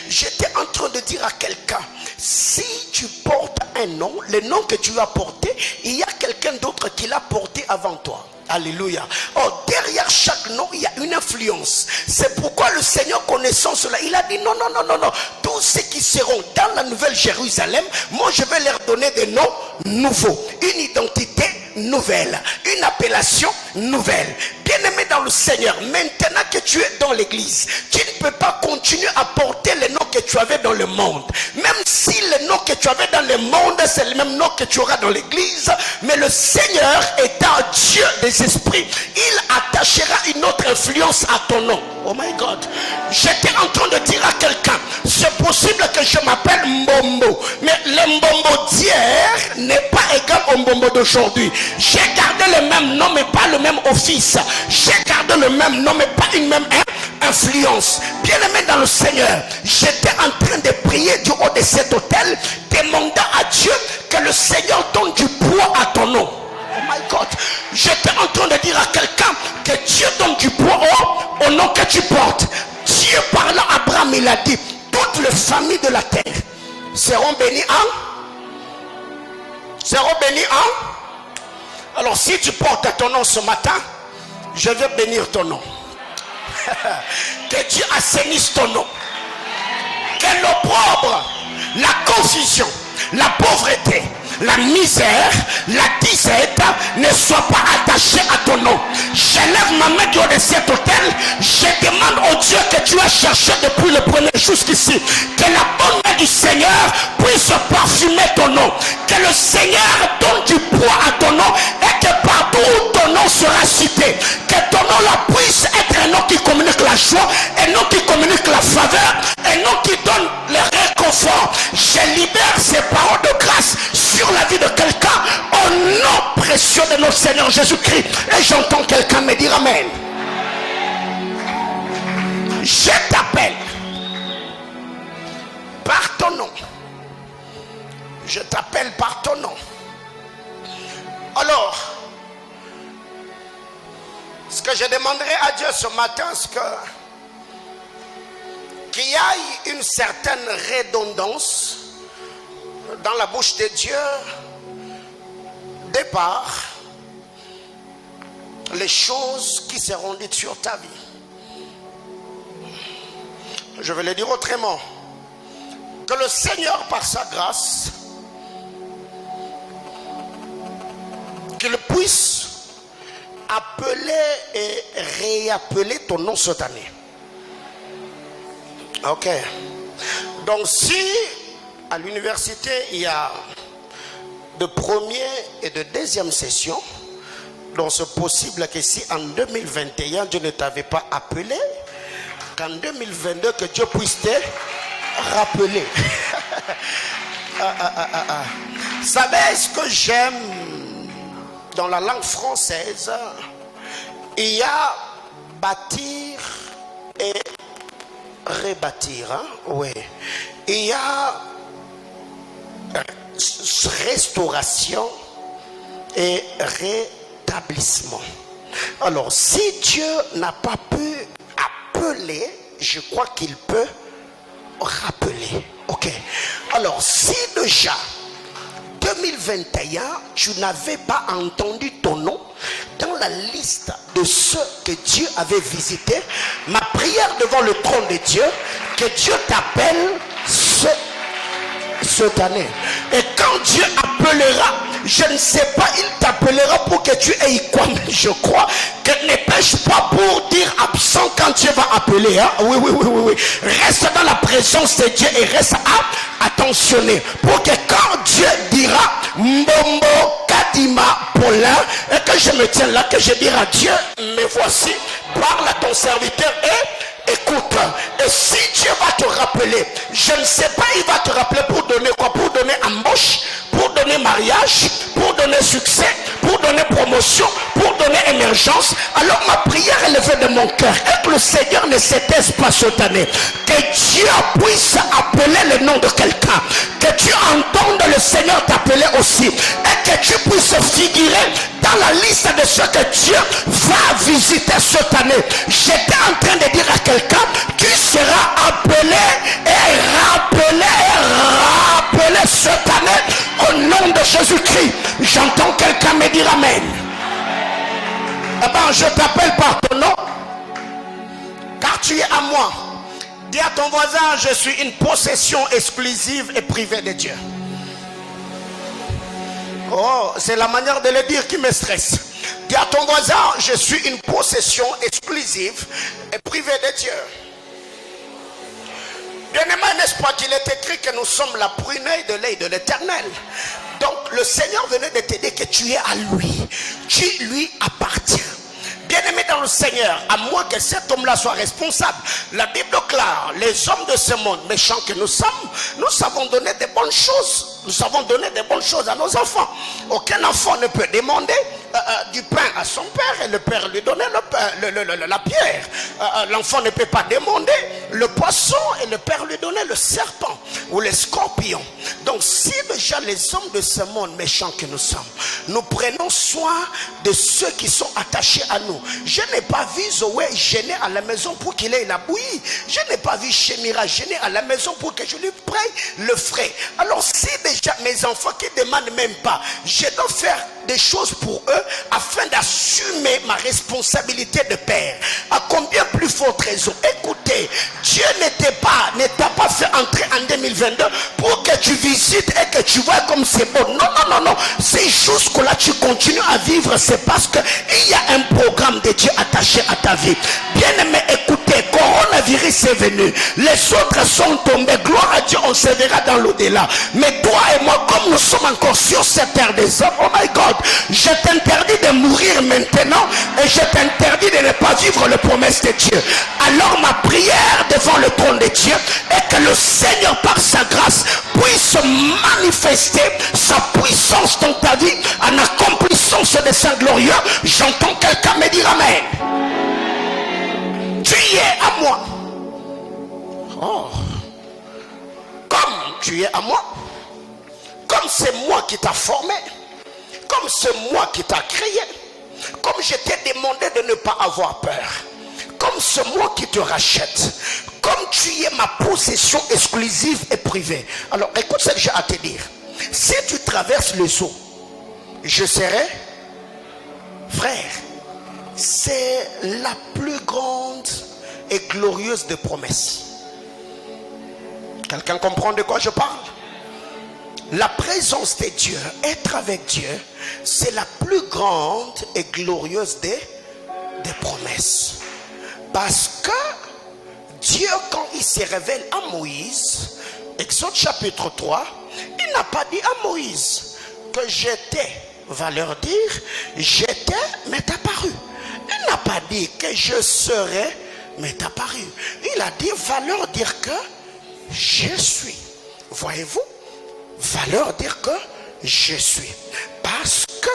j'étais en train de dire à quelqu'un, si tu portes un nom, le nom que tu as porté, il y a quelqu'un d'autre qui l'a porté avant toi. Alléluia. Or, derrière chaque nom, il y a une influence. C'est pourquoi le Seigneur, connaissant cela, il a dit non, non, non, non, non. Tous ceux qui seront dans la nouvelle Jérusalem, moi je vais leur donner des noms nouveaux, une identité nouvelle, une appellation nouvelle. Bien-aimé dans le Seigneur, maintenant que tu es dans l'église, tu ne peux pas continuer à porter les noms que tu avais dans le monde. Même si les noms que tu avais dans le monde, c'est le même nom que tu auras dans l'église, mais le Seigneur étant Dieu des esprits, il attachera une autre influence à ton nom. Oh my God. J'étais en train de dire à quelqu'un, c'est possible que je m'appelle Mbombo, mais le Mbombo d'hier n'est pas égal au Mbombo d'aujourd'hui. J'ai gardé le même nom mais pas le même office. J'ai gardé le même nom mais pas une même influence. Bien-aimé dans le Seigneur, j'étais en train de prier du haut de cet hôtel, demandant à Dieu que le Seigneur donne du poids à ton nom. Oh my God. J'étais en train de dire à quelqu'un que Dieu donne du poids au nom que tu portes. Dieu parlant à Abraham, il a dit, toutes les familles de la terre seront bénies seront bénies Alors si tu portes ton nom ce matin, je vais bénir ton nom. Que Dieu assainisse ton nom. Que l'opprobre la confusion, la pauvreté, la misère, la disette ne soient pas attachés à ton nom. J'élève ma main du haut de cet hôtel. Je demande au Dieu que tu as cherché depuis le premier jusqu'ici, que la bonne main du Seigneur puisse parfumer ton nom, que le Seigneur donne du poids à ton nom et que partout où ton nom sera cité, que ton nom là puisse être un nom qui communique la joie, un nom qui communique la faveur, un nom qui donne le réconfort. Je libère ces paroles de grâce sur la vie de quelqu'un au nom précieux de notre Seigneur Jésus-Christ. Et j'entends quelqu'un me dire amen. Je t'appelle par ton nom. Je t'appelle par ton nom. Alors, ce que je demanderai à Dieu ce matin, c'est qu'il y ait une certaine redondance dans la bouche de Dieu de par les choses qui seront dites sur ta vie. Je vais le dire autrement. Que le Seigneur, par sa grâce, qu'il puisse appeler et réappeler ton nom cette année. Ok. Donc si à l'université il y a de première et de deuxième session, donc c'est possible que si en 2021 Dieu ne t'avait pas appelé, qu'en 2022 que Dieu puisse te rappeler. Vous savez ce que j'aime dans la langue française? Il y a bâtir et rebâtir, hein? Oui. Il y a restauration et rétablissement. Alors si Dieu n'a pas pu appeler, je crois qu'il peut rappeler. Ok. Alors si déjà 2021 tu n'avais pas entendu ton nom dans la liste de ceux que Dieu avait visités, ma prière devant le trône de Dieu, que Dieu t'appelle cette année. Et quand Dieu appellera, je ne sais pas, il t'appellera pour que tu aies quoi, mais je crois que ne pêche pas pour dire absent quand Dieu va appeler. Hein? Oui. Reste dans la présence de Dieu et reste attentionné pour que quand Dieu dira Mbombo Kadima Paulin, et que je me tiens là, que je dirai à Dieu, mais voici, parle à ton serviteur et écoute. Et si Dieu va te rappeler, je ne sais pas, il va te rappeler pour donner quoi? Pour donner embauche, pour donner mariage, pour donner succès, pour donner promotion, pour donner émergence. Alors ma prière est levée de mon cœur et que le Seigneur ne s'étaise pas cette année. Que Dieu puisse appeler le nom de quelqu'un, que tu entendes le Seigneur t'appeler aussi, et que tu puisses figurer dans la liste de ceux que Dieu va visiter cette année. J'étais en train de dire à quelqu'un, tu seras appelé et rappelé cette année au nom de Jésus-Christ. J'entends quelqu'un me dire amen. Eh bien, je t'appelle par ton nom, car tu es à moi. Dis à ton voisin, je suis une possession exclusive et privée de Dieu. Oh, c'est la manière de le dire qui me stresse. Dis à ton voisin, je suis une possession exclusive et privée de Dieu. Bien-aimé, n'est-ce pas qu'il est écrit que nous sommes la prunelle de l'œil de l'Éternel? Donc le Seigneur venait de te dire que tu es à lui. Tu lui appartiens. Bien-aimé dans le Seigneur, à moins que cet homme-là soit responsable. La Bible déclare, les hommes de ce monde méchants que nous sommes, nous savons donner des bonnes choses. Nous savons donner des bonnes choses à nos enfants. Aucun enfant ne peut demander du pain à son père et le père lui donner la pierre. L'enfant ne peut pas demander le poisson et le père lui donner le serpent ou le scorpion. Donc si déjà les hommes de ce monde méchants que nous sommes, nous prenons soin de ceux qui sont attachés à nous. Je n'ai pas vu Zoé gêner à la maison pour qu'il ait la bouillie. Je n'ai pas vu Chemira gêner à la maison pour que je lui paye le frais. Alors si déjà mes enfants qui ne demandent même pas. Je dois faire des choses pour eux afin d'assumer ma responsabilité de père. À combien plus forte raison? Écoutez, Dieu ne t'a pas fait entrer en 2022 pour que tu visites et que tu vois comme c'est bon. Non, non, non, non. C'est juste que là tu continues à vivre, c'est parce qu'il y a un programme de Dieu attaché à ta vie. Bien aimé, écoutez, coronavirus est venu, les autres sont tombés, gloire à Dieu, on se verra dans l'au-delà. Mais toi et moi, comme nous sommes encore sur cette terre des hommes, oh my God, je t'interdis de mourir maintenant et je t'interdis de ne pas vivre les promesses de Dieu. Alors ma prière devant le trône de Dieu est que le Seigneur par sa grâce puisse manifester sa puissance dans ta vie en accomplissant ce dessein glorieux. J'entends quelqu'un me dire amen. Tu y es à moi. Oh. Comme tu es à moi, comme c'est moi qui t'a formé, comme c'est moi qui t'a créé, comme je t'ai demandé de ne pas avoir peur, comme c'est moi qui te rachète, comme tu es ma possession exclusive et privée. Alors écoute ce que j'ai à te dire. Si tu traverses les eaux, je serai frère. C'est la plus grande et glorieuse des promesses. Quelqu'un comprend de quoi je parle? La présence de Dieu, être avec Dieu, c'est la plus grande et glorieuse des promesses. Parce que Dieu, quand il se révèle à Moïse, Exode chapitre 3, il n'a pas dit à Moïse que j'étais, va leur dire, j'étais, m'est apparu. Il n'a pas dit que je serai, m'est apparu. Il a dit, va leur dire que je suis. Voyez-vous? Va leur dire que je suis. Parce que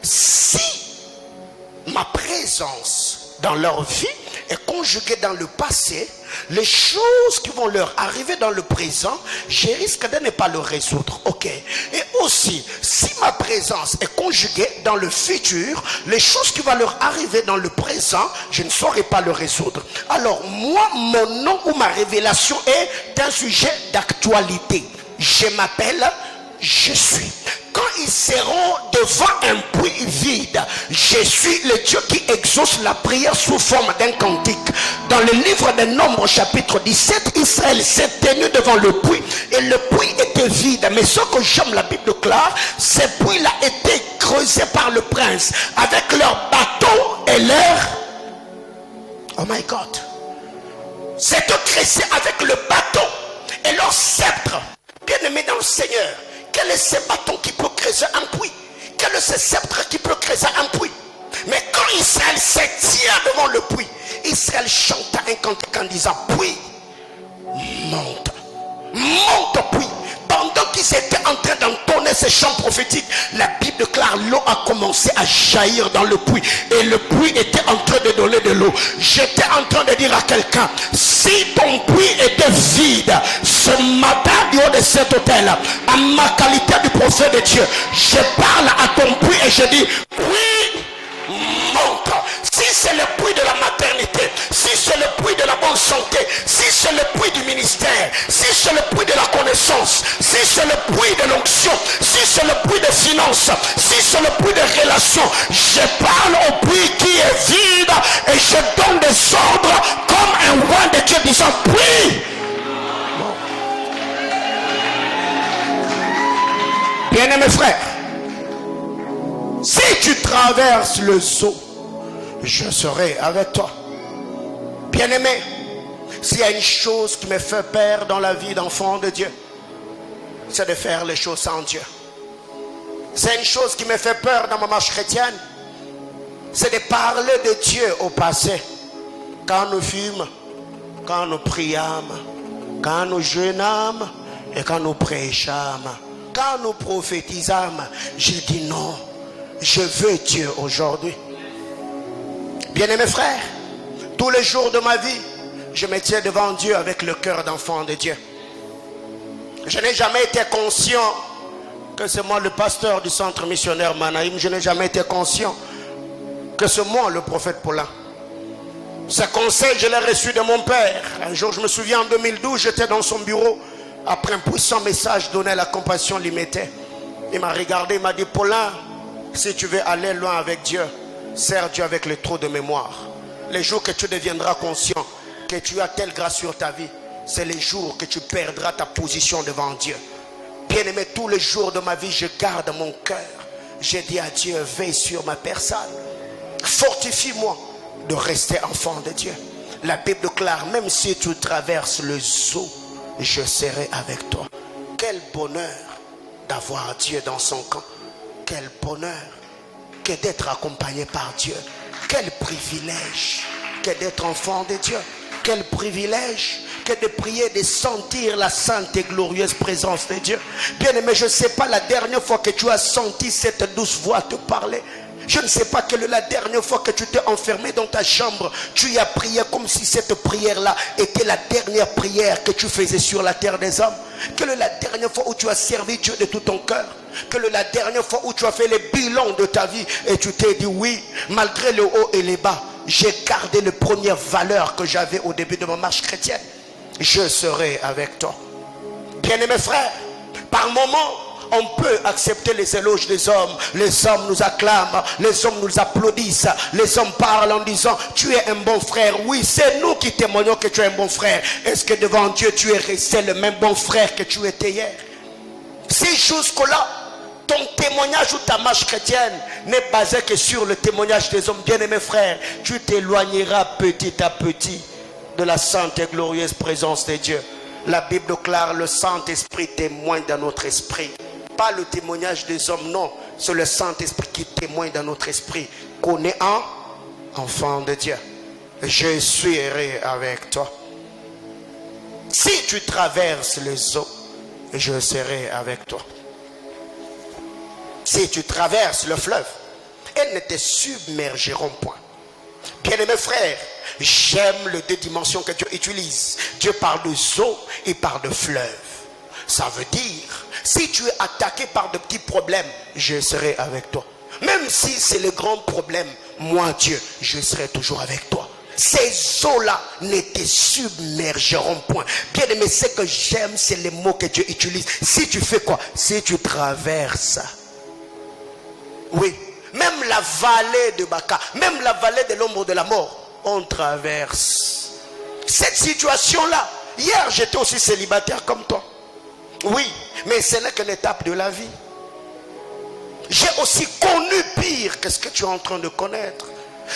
si ma présence dans leur vie est conjuguée dans le passé, les choses qui vont leur arriver dans le présent, je risque de ne pas le résoudre. Ok. Et aussi, si ma présence est conjuguée dans le futur, les choses qui vont leur arriver dans le présent, je ne saurais pas le résoudre. Alors moi, mon nom ou ma révélation est un sujet d'actualité. Je m'appelle, je suis. Quand ils seront devant un puits vide, je suis le Dieu qui exauce la prière sous forme d'un cantique. Dans le livre des Nombres chapitre 17, Israël s'est tenu devant le puits et le puits était vide. Mais ce que j'aime, la Bible claire, ce puits-là était creusé par le prince avec leurs bateaux et leurs... Oh my God. C'était creusé avec le bateau et leur sceptre. Bien aimé dans le Seigneur, quel est ce bâton qui peut creuser un puits? Quel est ce sceptre qui peut creuser un puits? Mais quand Israël se tient devant le puits, Israël chanta un cantique en disant, puits, monte, monte puits. Pendant qu'ils étaient en train d'entonner ces chants prophétiques, la Bible déclare, l'eau a commencé à jaillir dans le puits. Et le puits était en train de donner de l'eau. J'étais en train de dire à quelqu'un, si ton puits était vide, ce matin du haut de cet hôtel, à ma qualité de prophète de Dieu, je parle à ton puits et je dis, puits, monte. Si c'est le puits de la maternité, si c'est le puits de la bonne santé, si c'est le puits du ministère, si c'est le puits de la connaissance, si c'est le puits de l'onction, si c'est le puits de finances, si c'est le puits de relations, je parle au puits qui est vide et je donne des ordres comme un roi de Dieu disant, puits. Bien-aimés frères, si tu traverses le seau, je serai avec toi. Bien-aimé, s'il y a une chose qui me fait peur dans la vie d'enfant de Dieu, c'est de faire les choses sans Dieu. C'est une chose qui me fait peur dans ma marche chrétienne, c'est de parler de Dieu au passé. Quand nous fûmes, quand nous priâmes, quand nous jeûnâmes et quand nous prêchâmes, quand nous prophétisâmes, je dis non, je veux Dieu aujourd'hui. Bien-aimés frères, tous les jours de ma vie, je me tiens devant Dieu avec le cœur d'enfant de Dieu. Je n'ai jamais été conscient que c'est moi le pasteur du centre missionnaire Manaïm. Je n'ai jamais été conscient que c'est moi le prophète Paulin. Ce conseil, je l'ai reçu de mon père. Un jour, je me souviens, en 2012, j'étais dans son bureau Après un puissant message donné à la compassion limitée, il m'a regardé, il m'a dit, Paulin, si tu veux aller loin avec Dieu, sers Dieu avec le trou de mémoire. Les jours que tu deviendras conscient que tu as telle grâce sur ta vie, c'est les jours que tu perdras ta position devant Dieu. Bien-aimé, tous les jours de ma vie, je garde mon cœur. J'ai dit à Dieu, veille sur ma personne. Fortifie-moi de rester enfant de Dieu. La Bible déclare, même si tu traverses le zoo, je serai avec toi. Quel bonheur d'avoir Dieu dans son camp. Quel bonheur que d'être accompagné par Dieu. Quel privilège que d'être enfant de Dieu. Quel privilège que de prier, de sentir la sainte et glorieuse présence de Dieu. Bien-aimé, je ne sais pas la dernière fois que tu as senti cette douce voix te parler. Je ne sais pas quelle est la dernière fois que tu t'es enfermé dans ta chambre. Tu y as prié comme si cette prière-là était la dernière prière que tu faisais sur la terre des hommes. Quelle est la dernière fois où tu as servi Dieu de tout ton cœur? Quelle est la dernière fois où tu as fait le bilan de ta vie et tu t'es dit oui, malgré le haut et les bas, j'ai gardé les premières valeurs que j'avais au début de ma marche chrétienne. Je serai avec toi. Bien-aimés frères, par moments, on peut accepter les éloges des hommes. Les hommes nous acclament, les hommes nous applaudissent, les hommes parlent en disant tu es un bon frère. Oui, c'est nous qui témoignons que tu es un bon frère. Est-ce que devant Dieu tu es resté le même bon frère que tu étais hier? Si jusque-là ton témoignage ou ta marche chrétienne n'est basé que sur le témoignage des hommes, bien-aimés frères, tu t'éloigneras petit à petit de la sainte et glorieuse présence de Dieu. La Bible déclare le Saint-Esprit témoigne dans notre esprit. Pas le témoignage des hommes, non. C'est le Saint-Esprit qui témoigne dans notre esprit qu'on est un enfant de Dieu. Je serai avec toi. Si tu traverses les eaux, je serai avec toi. Si tu traverses le fleuve, elles ne te submergeront point. Bien-aimés frères, j'aime les deux dimensions que Dieu utilise. Dieu parle de eaux et parle de fleuve. Ça veut dire, si tu es attaqué par de petits problèmes, je serai avec toi. Même si c'est le grand problème, moi Dieu, je serai toujours avec toi. Ces eaux-là ne te submergeront point. Bien aimé, ce que j'aime, c'est les mots que Dieu utilise. Si tu fais quoi? Si tu traverses. Oui, même la vallée de Baka, même la vallée de l'ombre de la mort, on traverse. Cette situation-là, hier j'étais aussi célibataire comme toi. Oui, mais ce n'est qu'une étape de la vie. J'ai aussi connu pire que ce que tu es en train de connaître.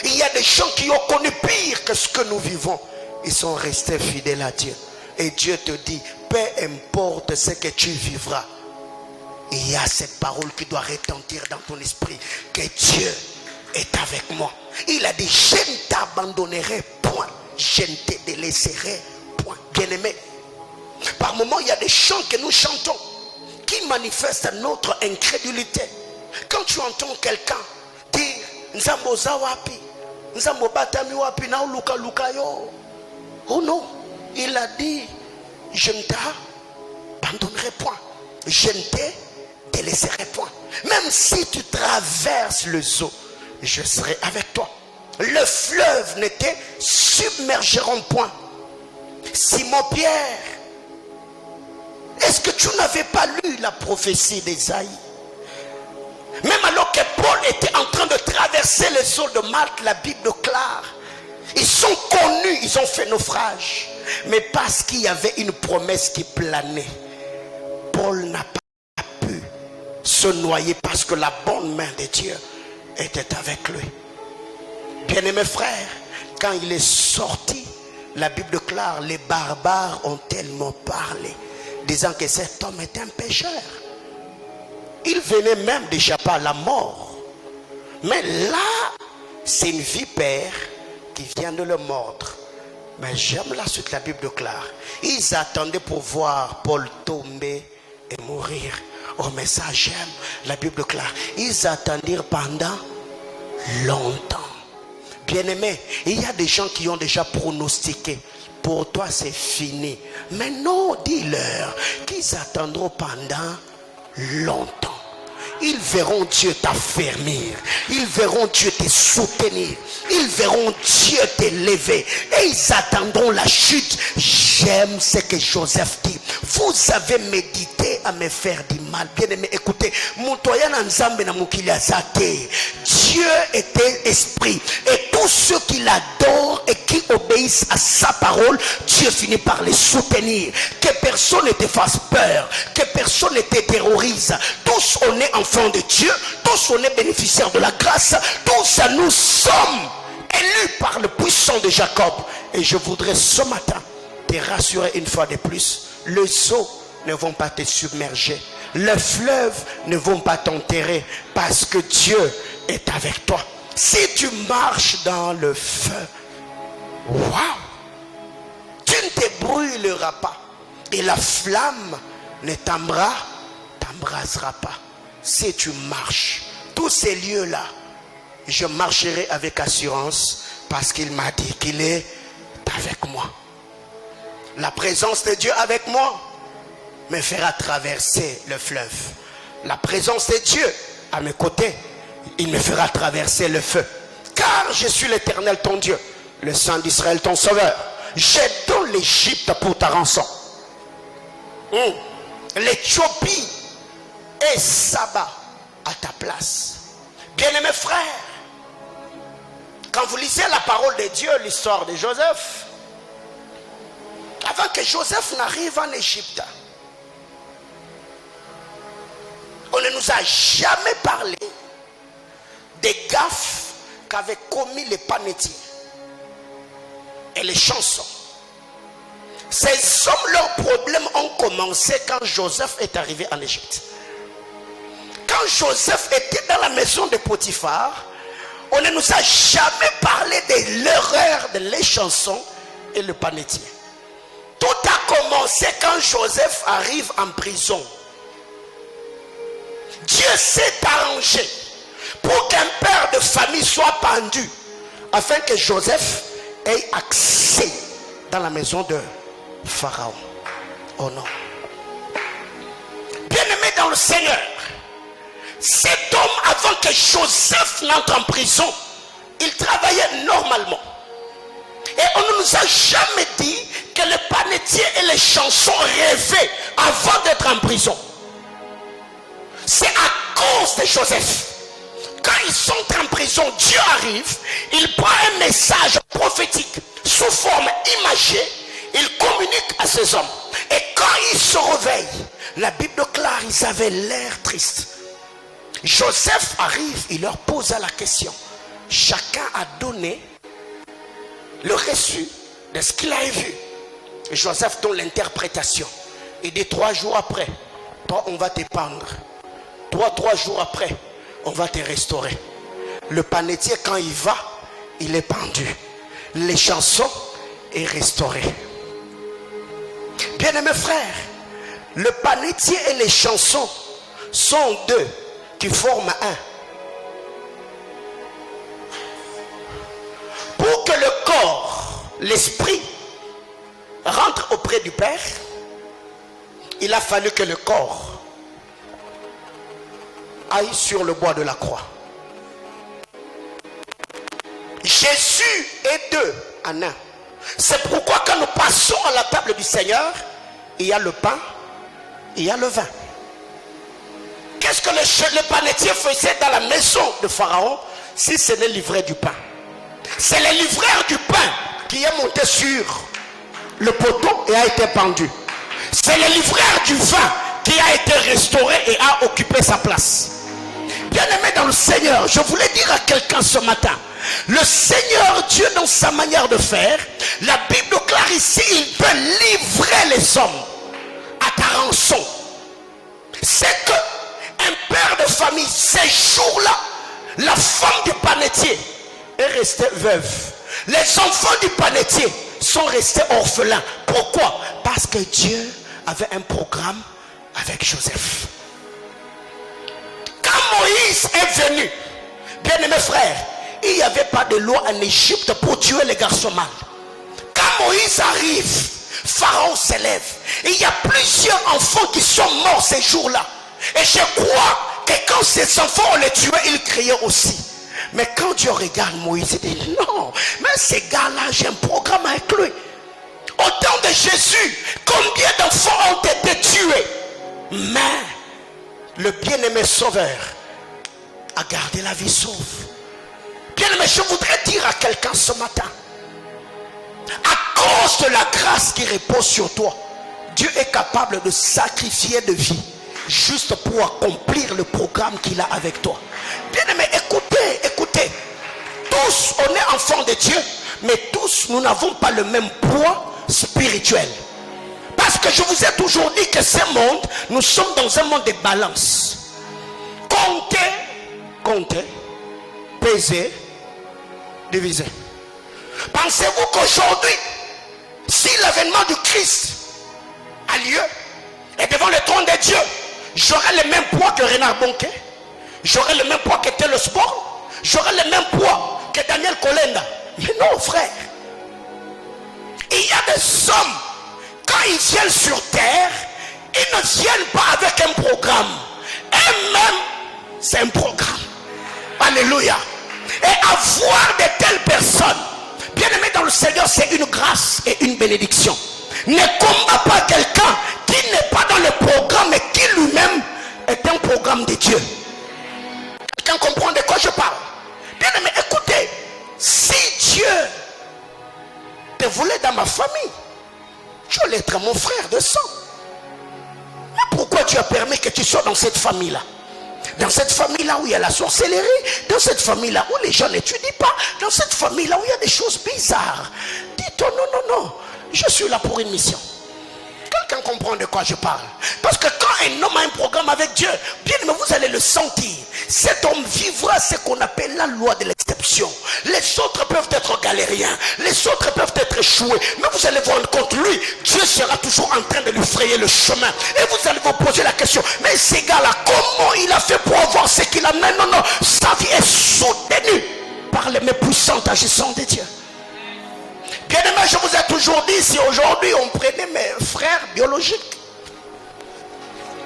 Il y a des gens qui ont connu pire que ce que nous vivons. Ils sont restés fidèles à Dieu. Et Dieu te dit, peu importe ce que tu vivras, il y a cette parole qui doit retentir dans ton esprit, que Dieu est avec moi. Il a dit, je ne t'abandonnerai point, je ne te délaisserai point. Bien-aimé, par moments il y a des chants que nous chantons qui manifestent notre incrédulité. Quand tu entends quelqu'un dire Nzambo zawapi, Nzambo batami wapi na luka luka yo. Oh non, il a dit, je ne t'abandonnerai point, je ne te délaisserai point. Même si tu traverses le zoo, je serai avec toi. Le fleuve ne te submergeront point. Simon-Pierre, est-ce que tu n'avais pas lu la prophétie d'Ésaïe? Même alors que Paul était en train de traverser les eaux de Malte, la Bible déclare, ils sont connus, ils ont fait naufrage. Mais parce qu'il y avait une promesse qui planait, Paul n'a pas pu se noyer parce que la bonne main de Dieu était avec lui. Bien-aimés frères, quand il est sorti, la Bible déclare, les barbares ont tellement parlé, disant que cet homme est un pécheur. Il venait même d'échapper à la mort. Mais là, c'est une vipère qui vient de le mordre. Mais j'aime la suite, la Bible déclare. Ils attendaient pour voir Paul tomber et mourir. Oh mais ça j'aime, la Bible déclare. Ils attendirent pendant longtemps. Bien-aimés, il y a des gens qui ont déjà pronostiqué. Pour toi c'est fini. Mais non, dis-leur qu'ils attendront pendant longtemps. ils verront Dieu t'affermir. Ils verront Dieu te soutenir. Ils verront Dieu t'élever. Et ils attendront la chute. J'aime ce que Joseph dit. Vous avez médité à me faire du mal. Bien aimé, écoutez. Dieu était esprit. Et tous ceux qui l'adorent et qui obéissent à sa parole, Dieu finit par les soutenir. Que personne ne te fasse peur. Que personne ne te terrorise. Tous on est enfants de Dieu. Tous on est bénéficiaires de la grâce. Tous nous sommes élus par le puissant de Jacob. Et je voudrais ce matin te rassurer une fois de plus. Les eaux ne vont pas te submerger. Les fleuves ne vont pas t'enterrer. Parce que Dieu est avec toi. Si tu marches dans le feu, waouh, tu ne te brûleras pas. Et la flamme ne t'embrasera pas. Si tu marches, tous ces lieux-là, je marcherai avec assurance parce qu'il m'a dit qu'il est avec moi. La présence de Dieu avec moi me fera traverser le fleuve. La présence de Dieu à mes côtés, il me fera traverser le feu. Car je suis l'Éternel ton Dieu, le Saint d'Israël ton sauveur. Je donne l'Égypte pour ta rançon. L'Éthiopie et Saba à ta place. Bien-aimés frères, quand vous lisez la parole de Dieu, l'histoire de Joseph, avant que Joseph n'arrive en Égypte, on ne nous a jamais parlé des gaffes qu'avaient commis les panetiers et les chansons. Ces hommes, leurs problèmes ont commencé quand Joseph est arrivé en Égypte. Quand Joseph était dans la maison de Potiphar, on ne nous a jamais parlé de l'erreur de les chansons et le panetier. Tout a commencé quand Joseph arrive en prison. Dieu s'est arrangé pour qu'un père de famille soit pendu afin que Joseph ait accès dans la maison de Pharaon. Oh non. Bien-aimé dans le Seigneur, cet homme, avant que Joseph n'entre en prison, il travaillait normalement. Et on ne nous a jamais dit que les panetiers et les chansons rêvaient avant d'être en prison. C'est à cause de Joseph. Quand ils sont en prison, Dieu arrive, il prend un message prophétique sous forme imagée, il communique à ces hommes. Et quand ils se réveillent, la Bible déclare, ils avaient l'air triste. Joseph arrive, il leur posa la question. Chacun a donné le reçu de ce qu'il a vu. Et Joseph donne l'interprétation. Il dit 3 jours après, toi on va te pendre. 3 jours après, on va te restaurer. Le panetier, quand il va, il est pendu. Les chansons est restauré. Bien-aimés frères, le panetier et les chansons sont deux qui forment un. Pour que le corps, l'esprit, rentre auprès du Père, il a fallu que le corps aille sur le bois de la croix. Jésus est deux en un. C'est pourquoi quand nous passons à la table du Seigneur, il y a le pain, il y a le vin. Qu'est-ce que le panetier faisait dans la maison de Pharaon si ce n'est livré du pain? C'est le livreur du pain qui est monté sur le poteau et a été pendu. C'est le livreur du vin qui a été restauré et a occupé sa place. Bien-aimé dans le Seigneur, je voulais dire à quelqu'un ce matin, le Seigneur Dieu dans sa manière de faire, la Bible déclare ici, il peut livrer les hommes à ta rançon. C'est que un père de famille, ces jours-là, la femme du panetier est restée veuve. Les enfants du panetier sont restés orphelins. Pourquoi? Parce que Dieu avait un programme avec Joseph. Quand Moïse est venu, bien-aimés frères, il n'y avait pas de loi en Égypte pour tuer les garçons mâles. Quand Moïse arrive, Pharaon s'élève. Il y a plusieurs enfants qui sont morts ces jours-là. Et je crois que quand ses enfants, on les tuait, ils criaient aussi. Mais quand Dieu regarde Moïse, il dit non, mais ces gars-là, j'ai un programme avec lui. Au temps de Jésus, combien d'enfants ont été tués? Mais le bien-aimé Sauveur a gardé la vie sauve. Bien-aimé, je voudrais dire à quelqu'un ce matin, à cause de la grâce qui repose sur toi, Dieu est capable de sacrifier de vie juste pour accomplir le programme qu'il a avec toi. Bien-aimé, écoutez, écoutez. Tous, on est enfants de Dieu, mais tous, nous n'avons pas le même poids spirituel. Parce que je vous ai toujours dit que ce monde, nous sommes dans un monde de balance. Comptez, peser, diviser. Pensez-vous qu'aujourd'hui, si l'avènement du Christ a lieu, et devant le trône de Dieu, j'aurai le même poids que Renard Bonquet, j'aurai le même poids que Telo Sport, j'aurai le même poids que Daniel Kolenda? Mais non, frère. Il y a des hommes, quand ils viennent sur terre, ils ne viennent pas avec un programme. Eux-mêmes, c'est un programme. Alléluia. Et avoir de telles personnes, bien aimé dans le Seigneur, c'est une grâce et une bénédiction. Ne combat pas quelqu'un qui n'est pas dans le programme et qui lui-même est un programme de Dieu. Quelqu'un comprend de quoi je parle? Bien aimé, écoutez, si Dieu te voulait dans ma famille, tu allais être mon frère de sang. Mais pourquoi tu as permis que tu sois dans cette famille-là? Dans cette famille-là où il y a la sorcellerie, dans cette famille-là où les gens n'étudient pas, dans cette famille-là où il y a des choses bizarres. Dis-toi non, je suis là pour une mission. Quelqu'un comprend de quoi je parle? Parce que quand un homme a un programme avec Dieu, bien aimé, vous allez le sentir. Cet homme vivra ce qu'on appelle la loi de l'exception. Les autres peuvent être galériens, les autres peuvent être échoués, mais vous allez vous rendre compte, lui, Dieu sera toujours en train de lui frayer le chemin. Et vous allez vous poser la question, mais ces gars-là, comment il a fait pour avoir ce qu'il a? Non, sa vie est soutenue par les mains puissantes agissantes de Dieu. Bien aimé, je vous ai toujours dit, si aujourd'hui on prenait mes frères biologiques,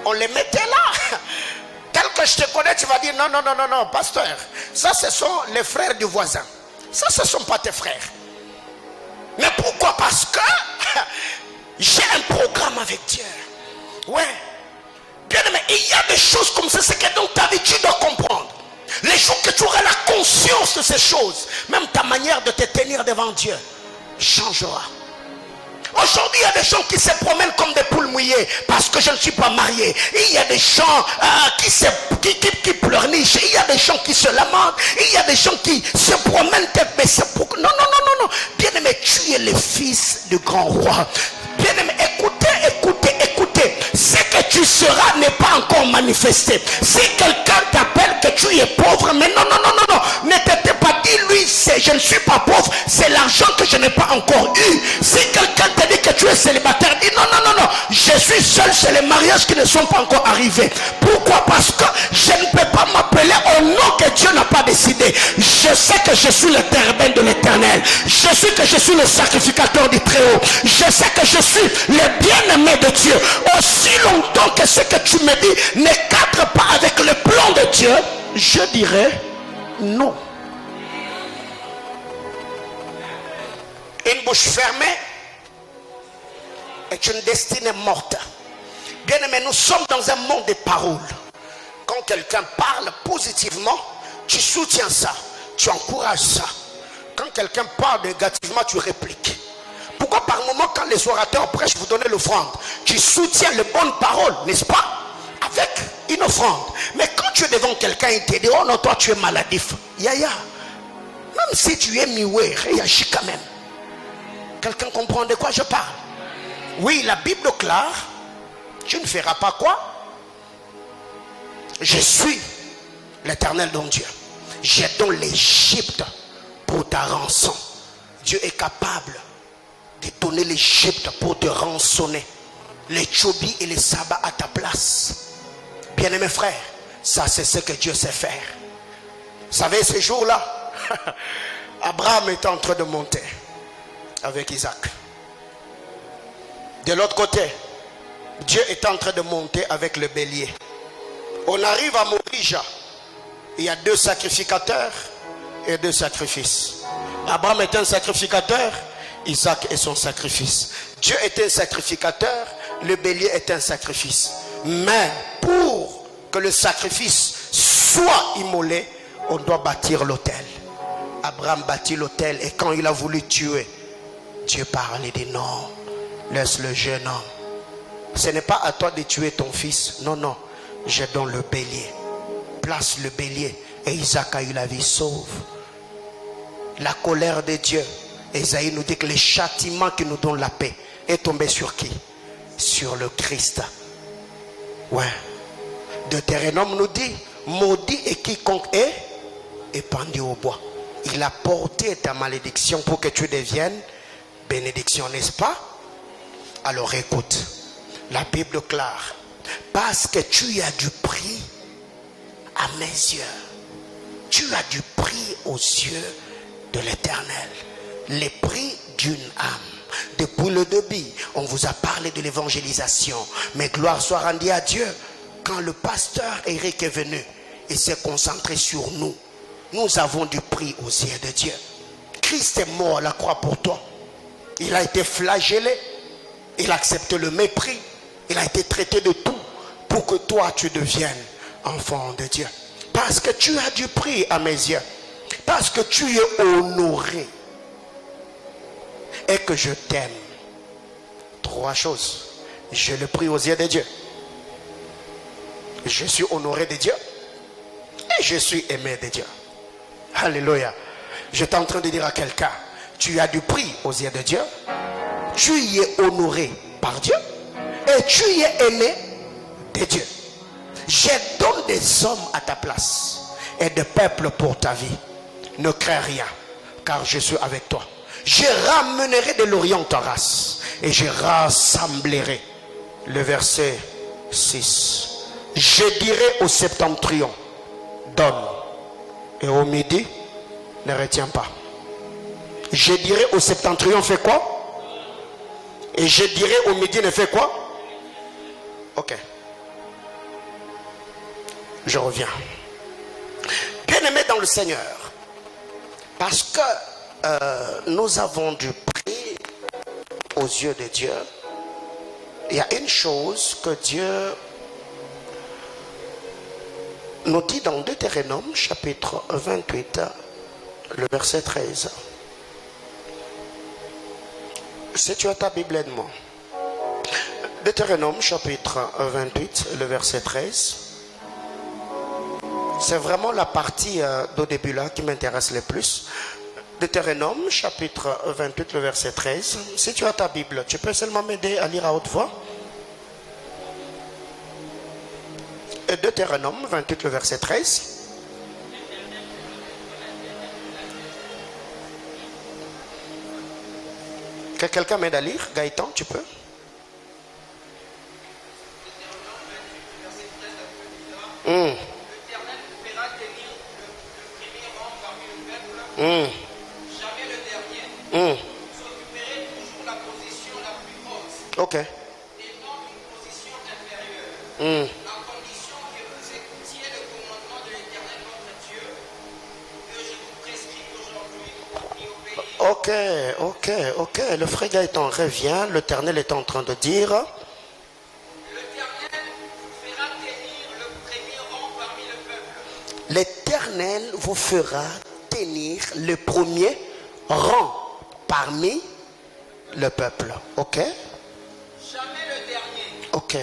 on les mettait là. Tel que je te connais, tu vas dire non, pasteur, ça ce sont les frères du voisin. Ça ce ne sont pas tes frères. Mais pourquoi? Parce que j'ai un programme avec Dieu. Ouais. Bien aimé, il y a des choses comme ça, c'est que dans ta vie tu dois comprendre. Les jours que tu auras la conscience de ces choses, même ta manière de te tenir devant Dieu changera. Aujourd'hui, il y a des gens qui se promènent comme des poules mouillées parce que je ne suis pas marié. Il y a des gens qui pleurnichent. Il y a des gens qui se lamentent. Il y a des gens qui se promènent tête baissée. Non. Bien aimé, tu es le fils du grand roi. Bien aimé, écoutez. Ce que tu seras n'est pas encore manifesté. Si quelqu'un t'appelle que tu es pauvre, mais non. Ne t'étais pas dit, lui, je ne suis pas pauvre, c'est l'argent que je n'ai pas encore eu. Si quelqu'un te dit que tu es célibataire, dis non. Je suis seul, c'est les mariages qui ne sont pas encore arrivés. Pourquoi? Parce que je ne peux pas m'appeler au nom que Dieu n'a pas décidé. Je sais que je suis le terbin de l'Éternel. Je sais que je suis le sacrificateur du Très-Haut. Je sais que je suis le bien-aimé de Dieu. Aussi longtemps que ce que tu me dis ne cadre pas avec le plan de Dieu, je dirais non. Une bouche fermée est une destinée morte. Bien aimé, nous sommes dans un monde de paroles. Quand quelqu'un parle positivement, tu soutiens ça, tu encourages ça. Quand quelqu'un parle négativement, tu répliques. Pourquoi par moment, quand les orateurs prêchent, vous donnez l'offrande, tu soutiens les bonnes paroles, n'est-ce pas? Avec une offrande. Mais quand tu es devant quelqu'un, il te dit, oh non, toi tu es maladif. Yaya. Même si tu es mioué, réagis quand même. Quelqu'un comprend de quoi je parle? Oui, la Bible clare, tu ne feras pas quoi? Je suis l'Éternel ton Dieu. J'ai donc l'Égypte pour ta rançon. Dieu est capable de donner l'Égypte pour te rançonner. Les Tchobi et les Saba à ta place. Bien-aimés frères, ça c'est ce que Dieu sait faire. Vous savez, ces jours-là, Abraham est en train de monter avec Isaac. De l'autre côté, Dieu est en train de monter avec le bélier. On arrive à Morija. Il y a 2 sacrificateurs et 2 sacrifices. Abraham est un sacrificateur, Isaac est son sacrifice. Dieu est un sacrificateur, le bélier est un sacrifice. Mais pour que le sacrifice soit immolé, on doit bâtir l'autel. Abraham bâtit l'autel et quand il a voulu tuer, Dieu parle et dit non, laisse le jeune homme. Ce n'est pas à toi de tuer ton fils. Non, non, je donne le bélier. Place le bélier. Et Isaac a eu la vie sauve. La colère de Dieu. Esaïe nous dit que le châtiment qui nous donne la paix est tombé sur qui? Sur le Christ. Ouais. Deutéronome nous dit, maudit est quiconque est pendu au bois. Il a porté ta malédiction pour que tu deviennes bénédiction, n'est-ce pas? Alors écoute, la Bible déclare, parce que tu as du prix à mes yeux, tu as du prix aux yeux de l'Éternel, les prix d'une âme. Depuis le début, on vous a parlé de l'évangélisation, mais gloire soit rendue à Dieu. Quand le pasteur Eric est venu, il s'est concentré sur nous. Nous avons du prix aux yeux de Dieu. Christ est mort à la croix pour toi. Il a été flagellé. Il a accepté le mépris. Il a été traité de tout pour que toi tu deviennes enfant de Dieu. Parce que tu as du prix à mes yeux. Parce que tu es honoré. Et que je t'aime. 3 choses. J'ai le prix aux yeux de Dieu. Je suis honoré de Dieu. Et je suis aimé de Dieu. Alléluia. J'étais en train de dire à quelqu'un, tu as du prix aux yeux de Dieu. Tu y es honoré par Dieu. Et tu y es aimé de Dieu. Je donne des hommes à ta place et des peuples pour ta vie. Ne crains rien, car je suis avec toi. Je ramènerai de l'Orient ta race et je rassemblerai. Le verset 6. Je dirai au septentrion, donne. Et au midi, ne retiens pas. Je dirai au septentrion, fais quoi? Et je dirai au midi, ne fais quoi? Ok. Je reviens. Bien-aimés dans le Seigneur, parce que nous avons du prix aux yeux de Dieu, il y a une chose que Dieu nous dit dans Deutéronome chapitre 28, le verset 13. Si tu as ta Bible, aide-moi. Deutéronome chapitre 28, le verset 13. C'est vraiment la partie d'au début là qui m'intéresse le plus. Deutéronome chapitre 28, le verset 13. Si tu as ta Bible, tu peux seulement m'aider à lire à haute voix. Deutéronome 28, le verset 13. Que quelqu'un m'aide à lire? Gaëtan, tu peux? L'Éternel fera tenir le premier rang parmi le peuple, jamais le dernier. Vous occuperez toujours la position la plus haute. Ok. Et non une position inférieure. À condition que vous écoutiez le commandement de l'Éternel votre Dieu, que je vous prescris aujourd'hui y obéir. Ok. Le frère Gaëtan revient. L'Éternel est en train de dire. L'Éternel vous fera tenir le premier rang parmi le peuple. Ok? Jamais le dernier. Ok.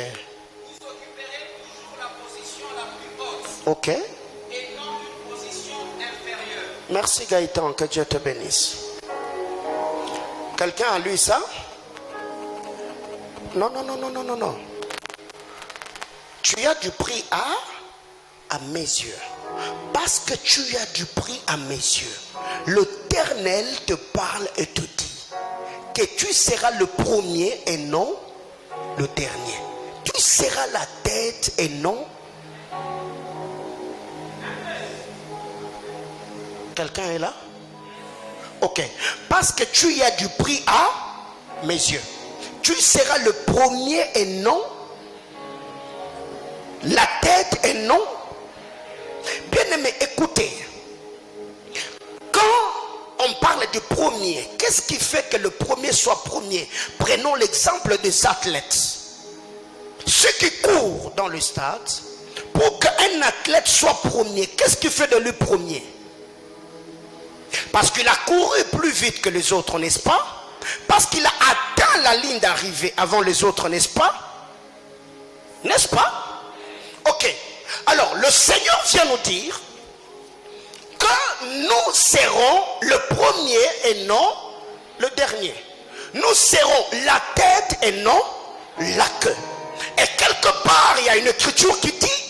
Vous occuperez toujours la position la plus haute. Ok. Et non une position inférieure. Merci Gaëtan, que Dieu te bénisse. Quelqu'un a lu ça? Non. Tu as du prix à mes yeux. Parce que tu as du prix à mes yeux, l'Éternel te parle et te dit que tu seras le premier et non le dernier. Tu seras la tête et non. Quelqu'un est là? Ok. Parce que tu as du prix à mes yeux. Tu seras le premier et non la tête et et non. Bien-aimés, écoutez. Quand on parle du premier, qu'est-ce qui fait que le premier soit premier? Prenons l'exemple des athlètes. Ceux qui courent dans le stade, pour qu'un athlète soit premier, qu'est-ce qui fait de lui premier? Parce qu'il a couru plus vite que les autres, n'est-ce pas? Parce qu'il a atteint la ligne d'arrivée avant les autres, n'est-ce pas? N'est-ce pas? Ok. Alors, le Seigneur vient nous dire que nous serons le premier et non le dernier. Nous serons la tête et non la queue. Et quelque part, il y a une écriture qui dit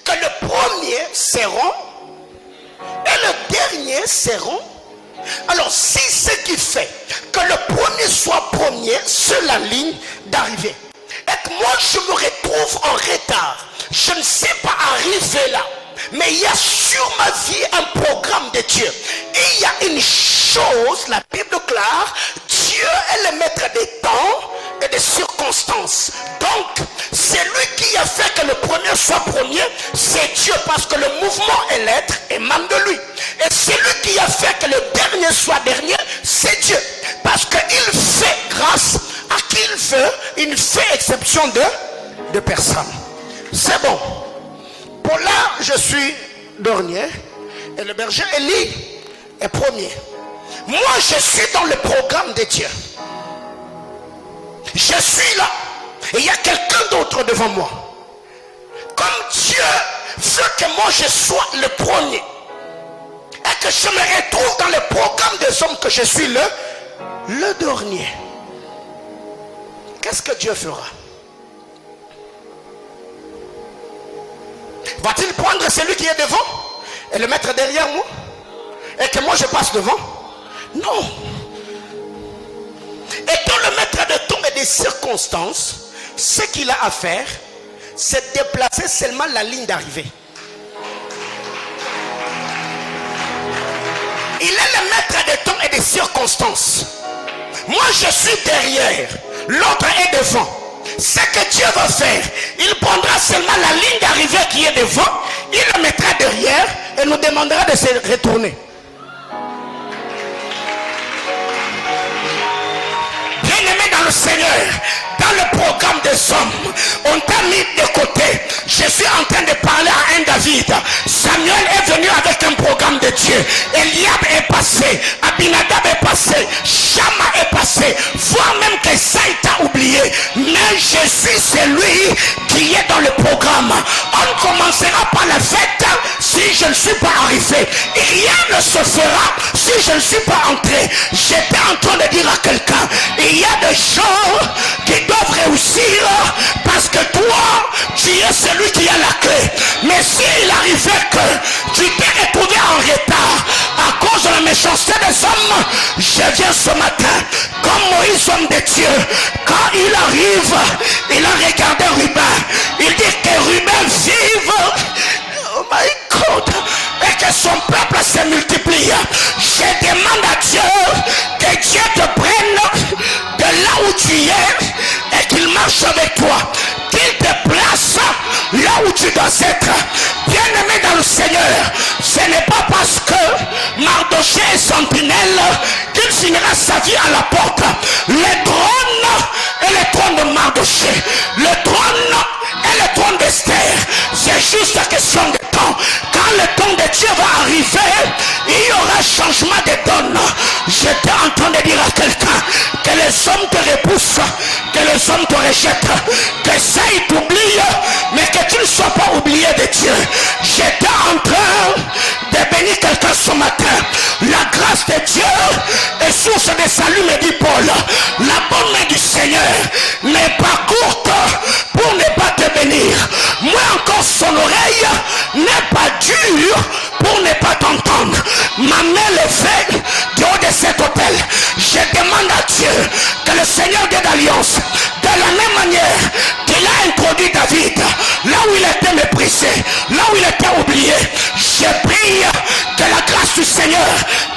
que le premier seront et le dernier seront. Alors, si ce qui fait que le premier soit premier sur la ligne d'arrivée, et que moi je me retrouve en retard, je ne sais pas arriver là, mais il y a sur ma vie un programme de Dieu. Et il y a une chose, la Bible déclare, Dieu est le maître des temps et des circonstances. Donc, c'est lui qui a fait que le premier soit premier, c'est Dieu, parce que le mouvement et l'être émanent de lui. Et c'est lui qui a fait que le dernier soit dernier, c'est Dieu. Parce qu'il fait grâce à qui il veut, il fait exception de personne. C'est bon. Pour là, je suis dernier et le berger Élie est premier. Moi, je suis dans le programme de Dieu. Je suis là et il y a quelqu'un d'autre devant moi. Comme Dieu veut que moi je sois le premier et que je me retrouve dans le programme des hommes, que je suis le dernier, qu'est-ce que Dieu fera? Va-t-il prendre celui qui est devant et le mettre derrière moi et que moi je passe devant? Non. Étant le maître de temps et des circonstances, ce qu'il a à faire, c'est déplacer seulement la ligne d'arrivée. Il est le maître des temps et des circonstances. Moi je suis derrière, l'autre est devant. Ce que Dieu va faire, il prendra seulement la ligne d'arrivée qui est devant, il la mettra derrière et nous demandera de se retourner. Bien-aimé dans le Seigneur, dans le programme des hommes, on t'a mis de côté. Je suis en train de parler à un David. Samuel est venu avec un programme de Dieu. Eliab est passé, Abinadab est passé, Shama est passé, voire même que Saïd t'a oublié. Mais je suis celui qui est dans le programme. On ne commencera pas la fête si je ne suis pas arrivé. Et rien ne se fera si je ne suis pas entré. J'étais en train de dire à quelqu'un, il y a des gens qui doivent réussir parce que toi, tu es celui qui a la clé. Mais s'il arrivait que tu t'es retrouvé en retard à cause de la méchanceté des hommes, je viens ce matin, comme Moïse, homme de Dieu, quand il arrive, il a regardé Ruben. Il dit que Ruben vive. Oh my God. Et que son peuple se multiplie. Je demande à Dieu que Dieu te prenne de là où tu es et qu'il marche avec toi, qu'il te place là où tu dois être. Bien-aimé dans le Seigneur, ce n'est pas parce que Mardoché est sentinelle qu'il finira sa vie à la porte. Le trône est le trône de Mardoché, le trône est le trône d'Esther. C'est juste la question de temps. Quand le temps de Dieu va arriver, il y aura changement de donne. J'étais en train de dire à quelqu'un que les hommes te repoussent, que les hommes te rejettent, que ça il t'oublie, mais que tu ne sois pas oublié de Dieu. J'étais en train de bénir quelqu'un ce matin. La grâce de Dieu est source de salut, me dit Paul. La bonne main du Seigneur n'est pas courte pour ne pas te bénir. Moi encore son oreille n'est pas dure pour ne pas t'entendre. Ma main levée du haut de cet hôtel, je demande à Dieu que le Seigneur de l'Alliance, de la même manière qu'il a introduit David là où il était méprisé, là où il était oublié, je prie que la grâce du Seigneur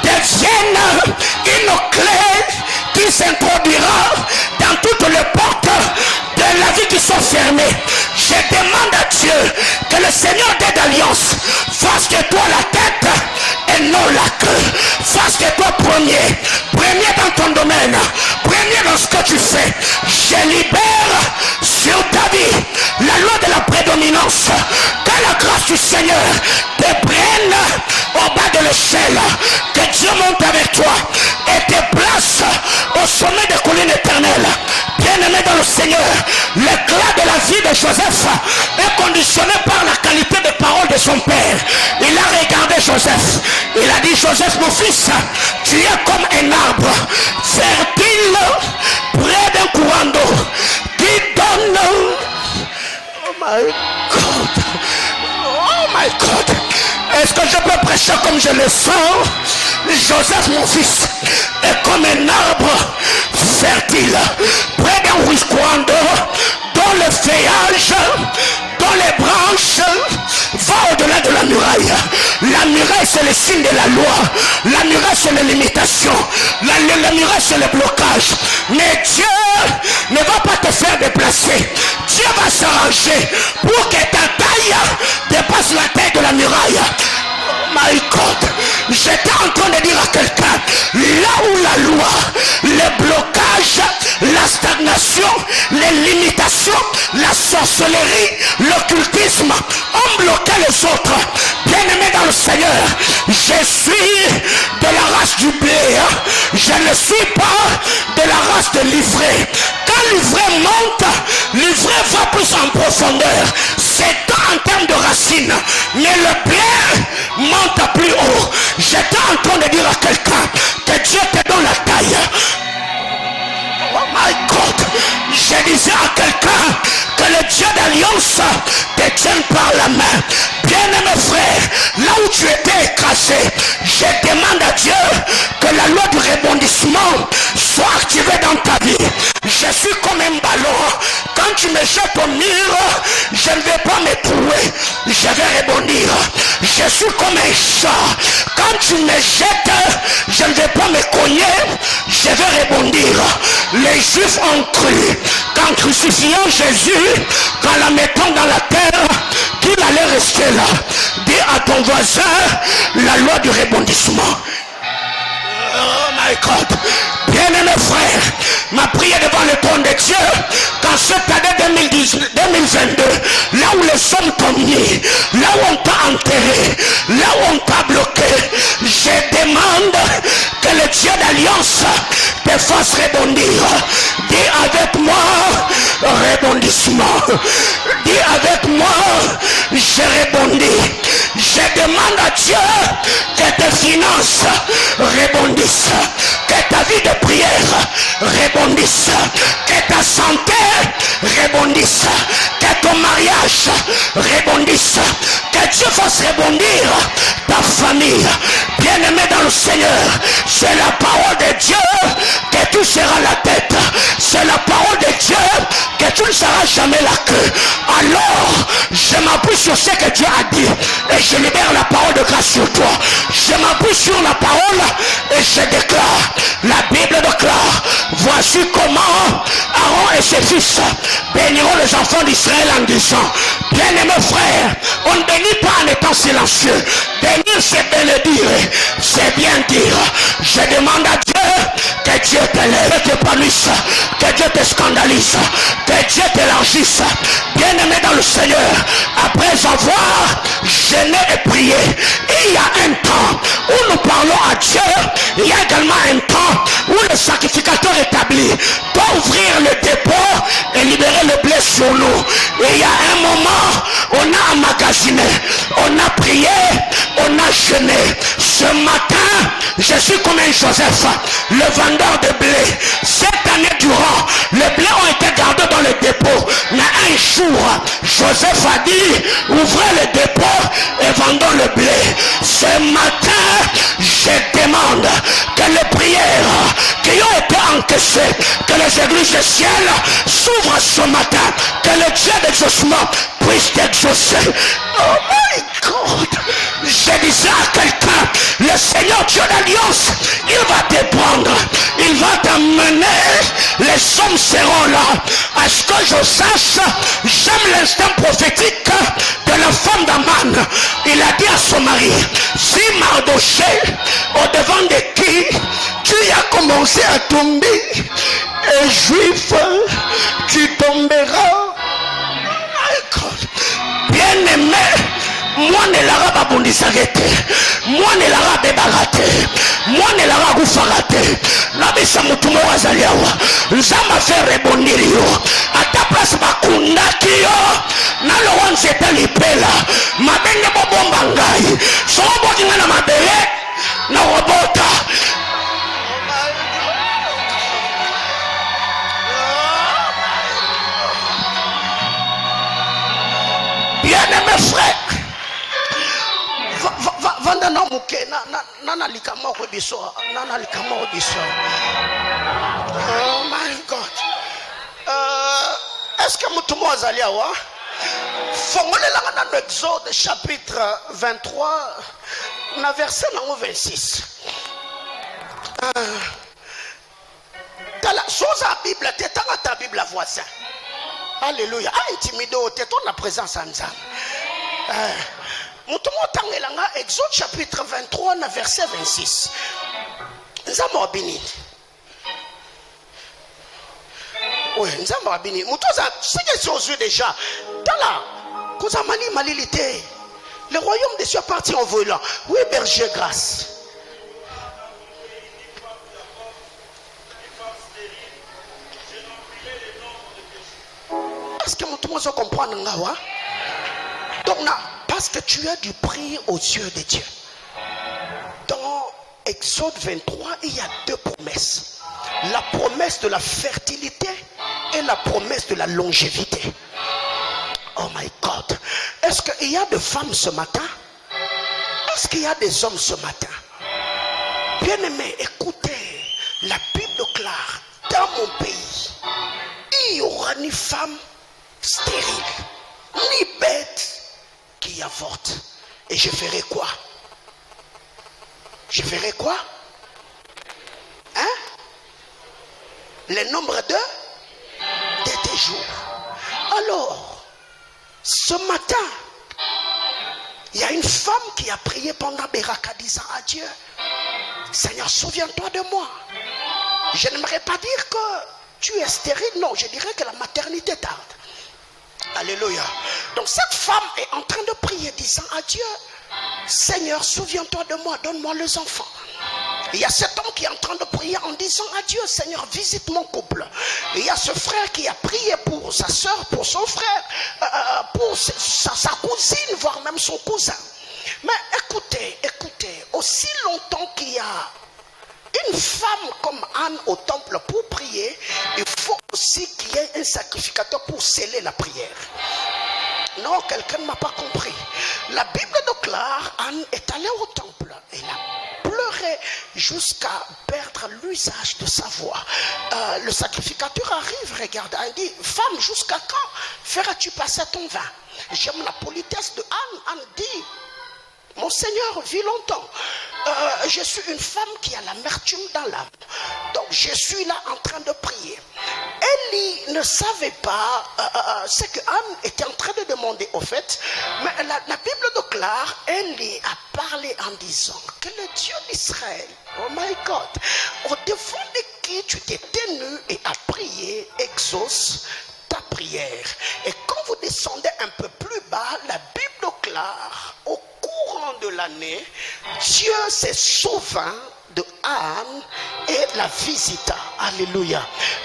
devienne une clé qui s'introduira dans toutes les portes de la vie qui sont fermées. Je demande à Dieu que le Seigneur des alliances fasse de toi la tête et non la queue. Fasse de toi premier dans ton domaine, premier dans ce que tu fais. Je libère sur ta vie la loi de la prédominance. Que la grâce du Seigneur te prenne au bas de l'échelle. Que Dieu monte avec toi et te place au sommet des collines éternelles. Bien-aimé dans le Seigneur, l'éclat de la vie de Joseph est conditionné par la qualité des paroles de son père. Il a regardé Joseph. Il a dit: Joseph, mon fils, tu es comme un arbre fertile près d'un courant d'eau qui donne. Oh my God. Oh my God. Est-ce que je peux prêcher comme je le sens? Joseph, mon fils, est comme un arbre fertile près d'un courant d'eau dont le feuillage, dont les branches va au-delà de la muraille. La muraille, c'est le signe de la loi. La muraille, c'est les limitations. La muraille, c'est le blocage. Mais Dieu ne va pas te faire déplacer. Dieu va s'arranger pour que ta taille dépasse la taille de la muraille. My God, j'étais en train de dire à quelqu'un, là où la loi, le blocage, la stagnation, les limitations, la sorcellerie, l'occultisme ont bloqué les autres. Bien-aimé dans le Seigneur, je suis de la race du blé, je ne suis pas de la race de l'ivraie. Quand l'ivraie monte, l'ivraie va plus en profondeur. C'est en termes de racines, mais le blé monte plus haut. J'étais en train de dire à quelqu'un que Dieu te donne la taille. Oh my God. Je disais à quelqu'un que le Dieu d'alliance te tienne par la main. Bien-aimé frère, là où tu étais écrasé, je demande à Dieu que la loi du rebondissement soit activée dans ta vie. Je suis comme un ballon. Quand tu me jettes au mur, je ne vais pas m'éprouver, je vais rebondir. Je suis comme un chat. Quand tu me jettes, je ne vais pas me cogner, je vais rebondir. Les Juifs ont cru qu'en crucifiant Jésus, qu'en la mettant dans la terre, qu'il allait rester là. Dis à ton voisin la loi du rebondissement. Oh my God. Bien-aimé frère, ma prière devant le trône de Dieu, qu'en cette année 2022, là où les hommes t'ont mis, là où on t'a enterré, là où on t'a bloqué, je demande que le Dieu d'alliance te fasse rebondir. Dis avec moi, rebondissement. Dis avec moi, je rebondis. Je demande à Dieu que tes finances rebondissent, que ta vie de prière rebondisse, que ta santé rebondisse, que ton mariage rebondisse, que Dieu fasse rebondir ta famille. Bien-aimé dans le Seigneur, c'est la parole de Dieu que tu seras la tête. C'est la parole de Dieu que tu ne seras jamais la queue. Alors, je m'appuie sur ce que Dieu a dit et je libère la parole de grâce sur toi. Je m'appuie sur la parole et je déclare, la Bible déclare, voici comment Aaron et ses fils béniront les enfants d'Israël en disant, bien-aimé frère, on ne bénit pas en étant silencieux. Bénir, c'est bénédire, c'est bien dire. Je demande à Dieu que Dieu t'élève, t'épanouisse, que Dieu te scandalise, que Dieu t'élargisse. Bien-aimé dans le Seigneur, après avoir jeûné et prié, il y a un temps où nous parlons à Dieu, il y a également un temps où le sacrificateur établi doit ouvrir le dépôt et libérer le blé sur nous. Et il y a un moment, on a emmagasiné, on a prié, on a jeûné. Ce matin, je suis comme un Joseph, le vendeur de blé. Cette année durant, les blés ont été gardés dans le dépôt. Mais un jour, Joseph a dit, ouvrez le dépôt et vendons le blé. Ce matin, je demande que les prières qui ont été encaissées, que les églises du ciel s'ouvrent ce matin, que le Dieu d'exaucement puisse t'exaucer. Oh my God! Je disais à quelqu'un, le Seigneur Dieu d'alliance, il va te prendre, il va t'amener les les hommes seront là. À ce que je sache, j'aime l'instinct prophétique de la femme d'Aman. Il a dit à son mari, si Mardoché, au devant de qui tu as commencé à tomber, et juif, tu tomberas. Bien aimé, moi ne l'ara babundisaka te, moi ne l'ara bebaka te, moi ne l'ara kufaka te. Nabisa mutu moko azali awa, nzambe afe rebondeli yo, ata place bakundaki yo nalongo nzete lipela mabenge bobomba ngai soko boki ngai na mabele na robota. Bien-aimé frère, vanda na muke na likama ko biso na likama ko biso. Oh my God. Est-ce que mutu mo azali awa? Fongolela dans Exode chapitre 23 na verset 26. Tala soza Bible te tanga ta Bible à voisin. Alléluia. Intimidé au téton la présence en Nzambe. Mutumo tangelanga Exode chapitre 23 na verset 26. Nzambe obini. Oui, Nzambe obini. Mutoza c'est que aux yeux déjà. Tala koza mali malilité. Le royaume des cieux appartient au volant. Oui, berger grâce. Est-ce que tout le monde comprend? Donc, parce que tu as du prix aux yeux de Dieu. Dans Exode 23, il y a deux promesses. La promesse de la fertilité et la promesse de la longévité. Oh my God. Est-ce qu'il y a des femmes ce matin? Est-ce qu'il y a des hommes ce matin? Bien-aimés, écoutez, la Bible déclare, dans mon pays, il n'y aura ni femme stérile, ni bête qui avorte. Et je ferai quoi? Je ferai quoi? Hein? Le nombre de tes jours. Alors, ce matin, il y a une femme qui a prié pendant Beraka disant à Dieu, Seigneur, souviens-toi de moi. Je n'aimerais pas dire que tu es stérile, non, je dirais que la maternité tarde. Alléluia. Donc cette femme est en train de prier disant à Dieu, Seigneur, souviens-toi de moi, donne-moi les enfants. Il y a cet homme qui est en train de prier en disant à Dieu, Seigneur, visite mon couple. Et il y a ce frère qui a prié pour sa soeur, pour son frère, pour sa cousine, voire même son cousin. Mais écoutez, aussi longtemps qu'il y a une femme comme Anne au temple pour prier, il faut aussi qu'il y ait un sacrificateur pour sceller la prière. Non, quelqu'un ne m'a pas compris. La Bible déclare, Anne est allée au temple. Elle a pleuré jusqu'à perdre l'usage de sa voix. Le sacrificateur arrive, regarde, elle dit, femme, jusqu'à quand feras-tu passer ton vin? J'aime la politesse de Anne. Anne dit, mon Seigneur vit longtemps. Je suis une femme qui a l'amertume dans l'âme. Donc je suis là en train de prier. Élie ne savait pas ce que Anne était en train de demander au fait. Mais la Bible déclare, Élie a parlé en disant que le Dieu d'Israël, oh my God, au devant de qui tu t'es tenu et a prié, exauce ta prière. Et quand vous descendez un peu plus bas, la Bible déclare au courant de l'année, Dieu s'est souvint de Anne et la visita. Alléluia.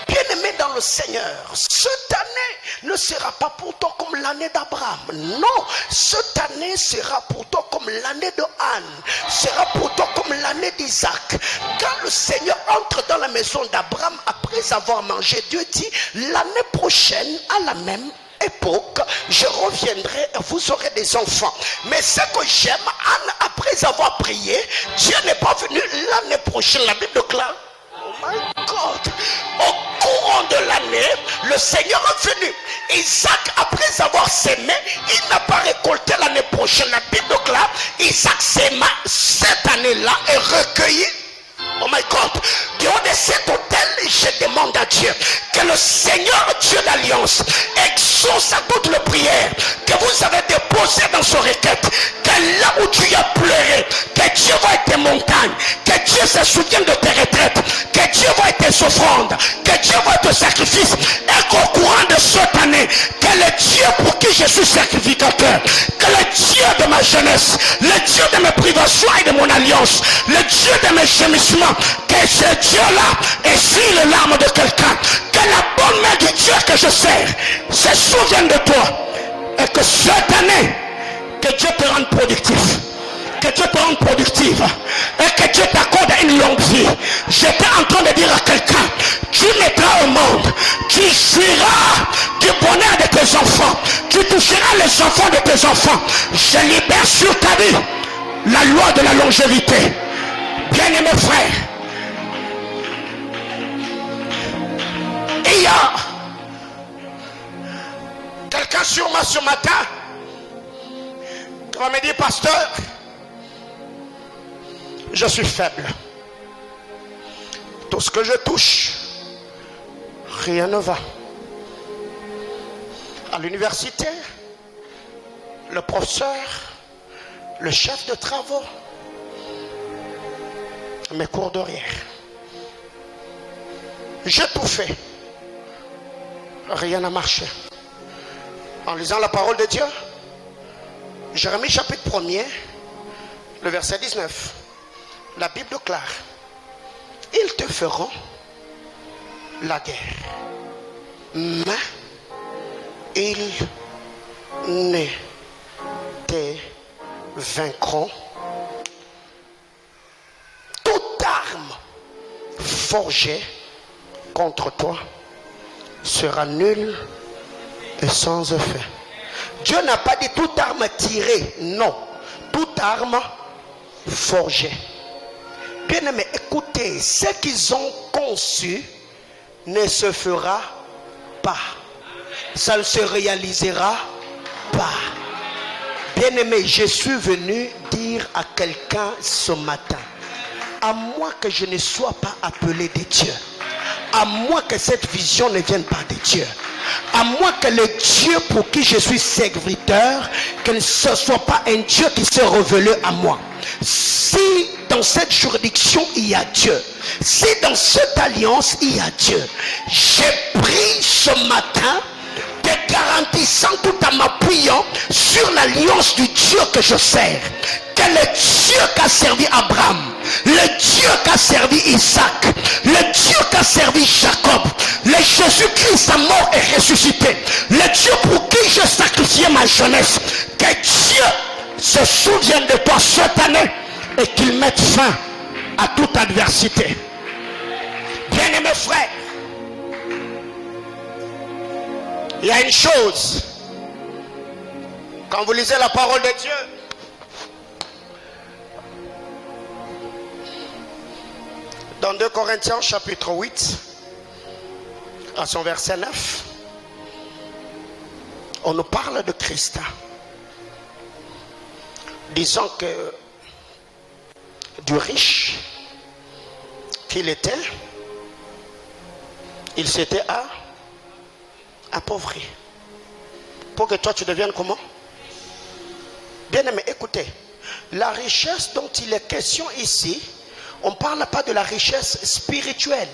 Bien-aimé dans le Seigneur, cette année ne sera pas pour toi comme l'année d'Abraham. Non, cette année sera pour toi comme l'année de Anne, sera pour toi comme l'année d'Isaac. Quand le Seigneur entre dans la maison d'Abraham après avoir mangé, Dieu dit, l'année prochaine à la même époque, je reviendrai et vous aurez des enfants. Mais ce que j'aime, Anne, après avoir prié, Dieu n'est pas venu l'année prochaine. La Bible déclare, oh my God, au courant de l'année, le Seigneur est venu. Isaac, après avoir sémé, il n'a pas récolté l'année prochaine. La Bible déclare, Isaac séma cette année-là et recueillit Oh my God. Du haut de cet autel, je demande à Dieu que le Seigneur Dieu d'Alliance exauce à toutes les prières que vous avez déposées dans son requête. Que là où tu as pleuré, que Dieu voit tes montagnes, que Dieu se souvienne de tes retraites, que Dieu voit tes offrandes, que Dieu voit tes sacrifices, et qu'au courant de cette année, que le Dieu pour qui je suis sacrificateur, que le Dieu de ma jeunesse, le Dieu de mes privations et de mon alliance, le Dieu de mes gémissements, que ce Dieu-là essuie les larmes de quelqu'un, que la bonne main du Dieu que je sers se souvienne de toi, et que cette année, que Dieu te rende productif, que Dieu te rende productive, et que Dieu t'accorde une longue vie. J'étais en train de dire à quelqu'un, tu mettras au monde, tu jouiras du bonheur de tes enfants, tu toucheras les enfants de tes enfants. Je libère sur ta vie la loi de la longévité. Bien-aimés frères, il y a quelqu'un sur moi ce matin qui va me dire, pasteur, je suis faible. Tout ce que je touche, rien ne va. À l'université, le professeur, le chef de travaux, mes cours d'horaire. J'ai tout fait. Rien n'a marché. En lisant la parole de Dieu, Jérémie chapitre 1er, le verset 19. La Bible déclare, ils te feront la guerre, mais ils ne te vaincront. Toute arme forgée contre toi sera nulle et sans effet. Dieu n'a pas dit toute arme tirée, non, toute arme forgée. Bien aimé, écoutez, ce qu'ils ont conçu ne se fera pas. Ça ne se réalisera pas. Bien aimé, je suis venu dire à quelqu'un ce matin, à moins que je ne sois pas appelé de Dieu, à moins que cette vision ne vienne pas de Dieu, à moins que le Dieu pour qui je suis serviteur, que ce ne soit pas un Dieu qui s'est révélé à moi. Si dans cette juridiction il y a Dieu, si dans cette alliance il y a Dieu, j'ai pris ce matin te garantissant tout en m'appuyant sur l'alliance du Dieu que je sers, que le Dieu qui a servi Abraham, le Dieu qui a servi Isaac, le Dieu qui a servi Jacob, le Jésus-Christ à mort et ressuscité, le Dieu pour qui je sacrifiais ma jeunesse, que Dieu se souvienne de toi cette année et qu'il mette fin à toute adversité. Bien-aimés frères, il y a une chose, quand vous lisez la parole de Dieu, dans 2 Corinthiens chapitre 8, à son verset 9, on nous parle de Christ. Disons que du riche qu'il était, il s'était appauvri. Pour que toi tu deviennes comment? Bien aimé, écoutez, la richesse dont il est question ici, on ne parle pas de la richesse spirituelle.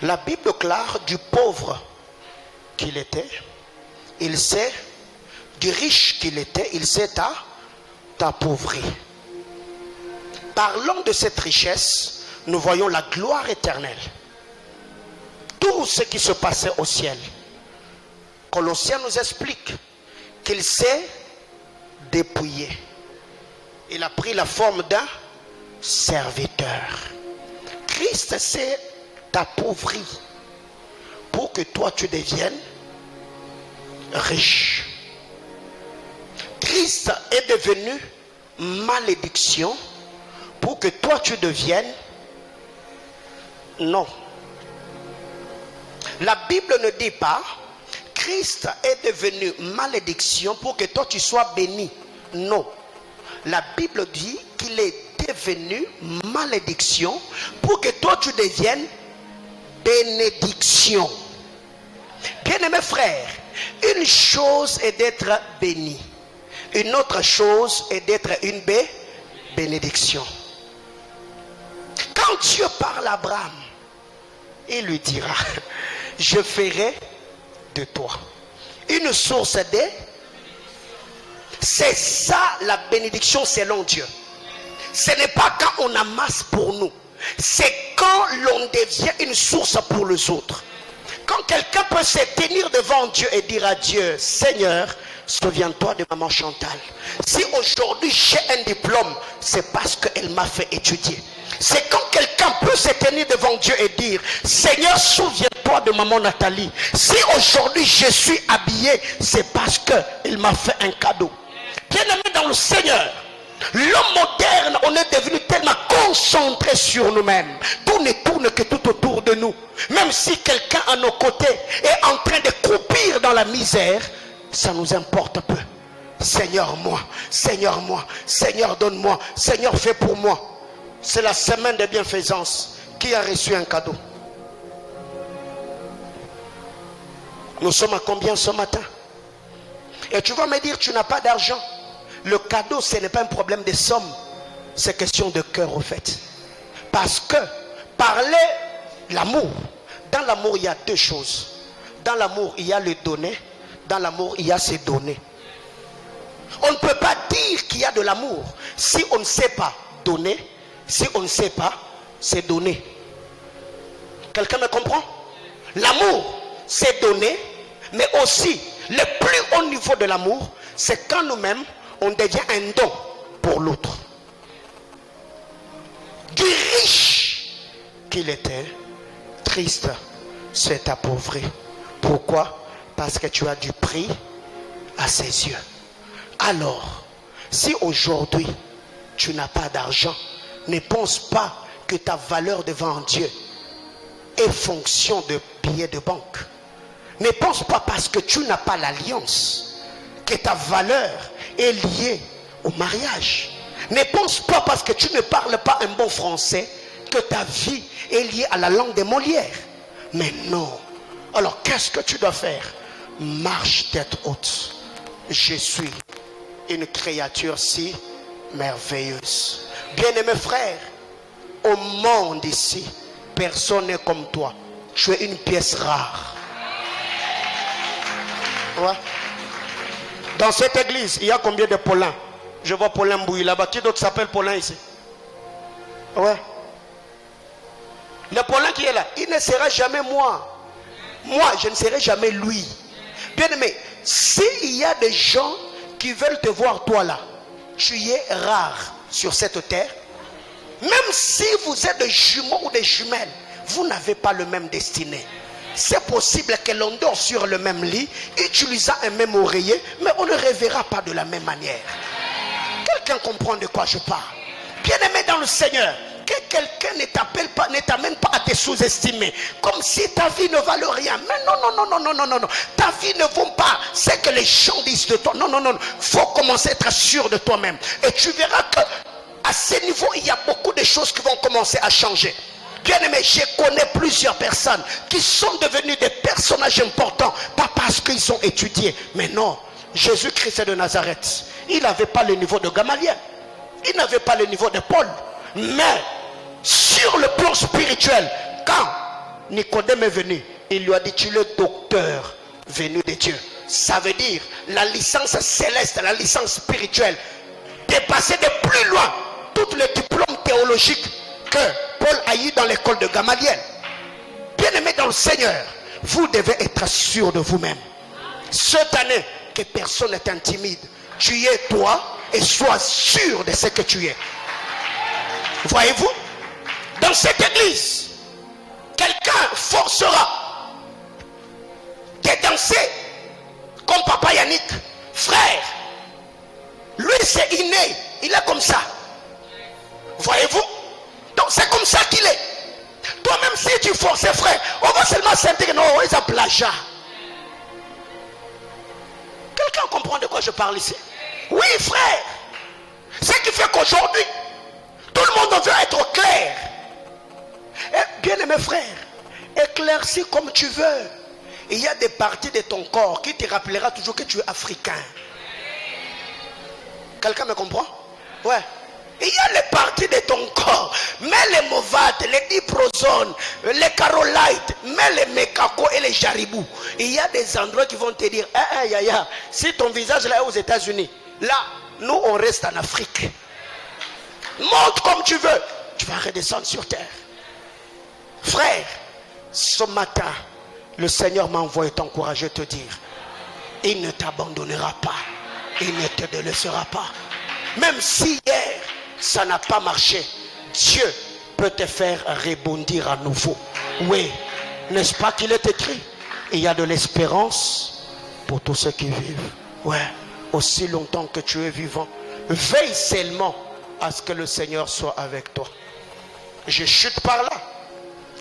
La Bible déclare du pauvre qu'il était, il s'est, du riche qu'il était, il s'est appauvri. Parlons de cette richesse, nous voyons la gloire éternelle. Tout ce qui se passait au ciel. Colossiens nous explique qu'il s'est dépouillé. Il a pris la forme d'un serviteur. Christ s'est appauvri pour que toi tu deviennes riche. Christ est devenu malédiction pour que toi tu deviennes non. La Bible ne dit pas Christ est devenu malédiction pour que toi tu sois béni. Non. La Bible dit qu'il est devenu malédiction pour que toi tu deviennes bénédiction. Bien-aimés frères, une chose est d'être béni. Une autre chose est d'être une bénédiction. Quand Dieu parle à Abraham, il lui dira, je ferai de toi une source de... C'est ça la bénédiction selon Dieu. Ce n'est pas quand on amasse pour nous. C'est quand l'on devient une source pour les autres. Quand quelqu'un peut se tenir devant Dieu et dire à Dieu, Seigneur, souviens-toi de maman Chantal. Si aujourd'hui j'ai un diplôme, c'est parce qu'elle m'a fait étudier. C'est quand quelqu'un peut se tenir devant Dieu et dire, Seigneur, souviens-toi de maman Nathalie. Si aujourd'hui je suis habillé, c'est parce qu'il m'a fait un cadeau. Bien-aimé dans le Seigneur, l'homme moderne, on est devenu tellement concentré sur nous-mêmes. Tout ne tourne que tout autour de nous. Même si quelqu'un à nos côtés est en train de croupir dans la misère, ça nous importe peu. Seigneur, moi, Seigneur, moi, Seigneur, donne-moi, Seigneur, fais pour moi. C'est la semaine de bienfaisance. Qui a reçu un cadeau? Nous sommes à combien ce matin? Et tu vas me dire, tu n'as pas d'argent. Le cadeau, ce n'est pas un problème de somme. C'est question de cœur, au fait. Parce que parler l'amour, dans l'amour, il y a deux choses. Dans l'amour, il y a le donner. Dans l'amour, il y a se donner. On ne peut pas dire qu'il y a de l'amour si on ne sait pas donner, si on ne sait pas se donner. Quelqu'un me comprend? L'amour, c'est donner, mais aussi, le plus haut niveau de l'amour, c'est quand nous-mêmes, on devient un don pour l'autre. Du riche qu'il était, triste, s'est appauvri. Pourquoi? Parce que tu as du prix à ses yeux. Alors, si aujourd'hui tu n'as pas d'argent, ne pense pas que ta valeur devant Dieu est fonction de billets de banque. Ne pense pas parce que tu n'as pas l'alliance que ta valeur est liée au mariage. Ne pense pas parce que tu ne parles pas un bon français que ta vie est liée à la langue de Molière. Mais non. Alors qu'est-ce que tu dois faire? Marche tête haute. Je suis une créature si merveilleuse. Bien-aimé frère, au monde ici, personne n'est comme toi. Tu es une pièce rare. Ouais. Dans cette église, il y a combien de Paulins? Je vois Paulin Mbouy là-bas. Qui d'autre s'appelle Paulin ici? Ouais. Le Paulin qui est là, il ne sera jamais moi. Moi, je ne serai jamais lui. Bien aimé, s'il y a des gens qui veulent te voir toi là, tu es rare sur cette terre. Même si vous êtes des jumeaux ou des jumelles, vous n'avez pas le même destiné. C'est possible que l'on dort sur le même lit, utilisant un même oreiller, mais on ne reverra pas de la même manière. Quelqu'un comprend de quoi je parle? Bien aimé dans le Seigneur, que quelqu'un ne t'appelle pas, ne t'amène pas à te sous-estimer, comme si ta vie ne valait rien. Mais non. Ta vie ne vaut pas ce que les gens disent de toi. Non. Faut commencer à être sûr de toi-même. Et tu verras que à ce niveau, il y a beaucoup de choses qui vont commencer à changer. Bien aimé, je connais plusieurs personnes qui sont devenues des personnages importants, pas parce qu'ils ont étudié, mais non. Jésus-Christ de Nazareth, il n'avait pas le niveau de Gamaliel, il n'avait pas le niveau de Paul, mais sur le plan spirituel, quand Nicodème est venu, il lui a dit, tu es le docteur venu de Dieu. Ça veut dire la licence céleste, la licence spirituelle, dépasser de plus loin tous les diplômes théologiques que Paul a eu dans l'école de Gamaliel. Bien aimé dans le Seigneur, vous devez être sûr de vous-même. Cette année, que personne ne t'intimide. Tu es toi et sois sûr de ce que tu es. Voyez-vous, dans cette église, quelqu'un forcera de danser comme Papa Yannick. Frère, lui c'est inné, il est comme ça. Voyez-vous, donc c'est comme ça qu'il est. Toi-même si tu forces, frère, on va seulement sentir que non, ils ont plagiat. Quelqu'un comprend de quoi je parle ici? Oui, frère. Ce qui fait qu'aujourd'hui, tout le Bien-aimé frère, éclaircis comme tu veux. Il y a des parties de ton corps qui te rappellera toujours que tu es africain. Quelqu'un me comprend? Ouais. Il y a les parties de ton corps. Mets les movates, les diprozones, les carolites, mets les mécacos et les jaribous. Il y a des endroits qui vont te dire, si ton visage là est aux États-Unis, là, nous on reste en Afrique. Monte comme tu veux. Tu vas redescendre sur terre. Frère, ce matin, le Seigneur m'a envoyé t'encourager, te dire, il ne t'abandonnera pas, il ne te délaissera pas. Même si hier, ça n'a pas marché, Dieu peut te faire rebondir à nouveau. Oui, n'est-ce pas qu'il est écrit? Il y a de l'espérance pour tous ceux qui vivent. Ouais, aussi longtemps que tu es vivant, veille seulement à ce que le Seigneur soit avec toi. Je chute par là.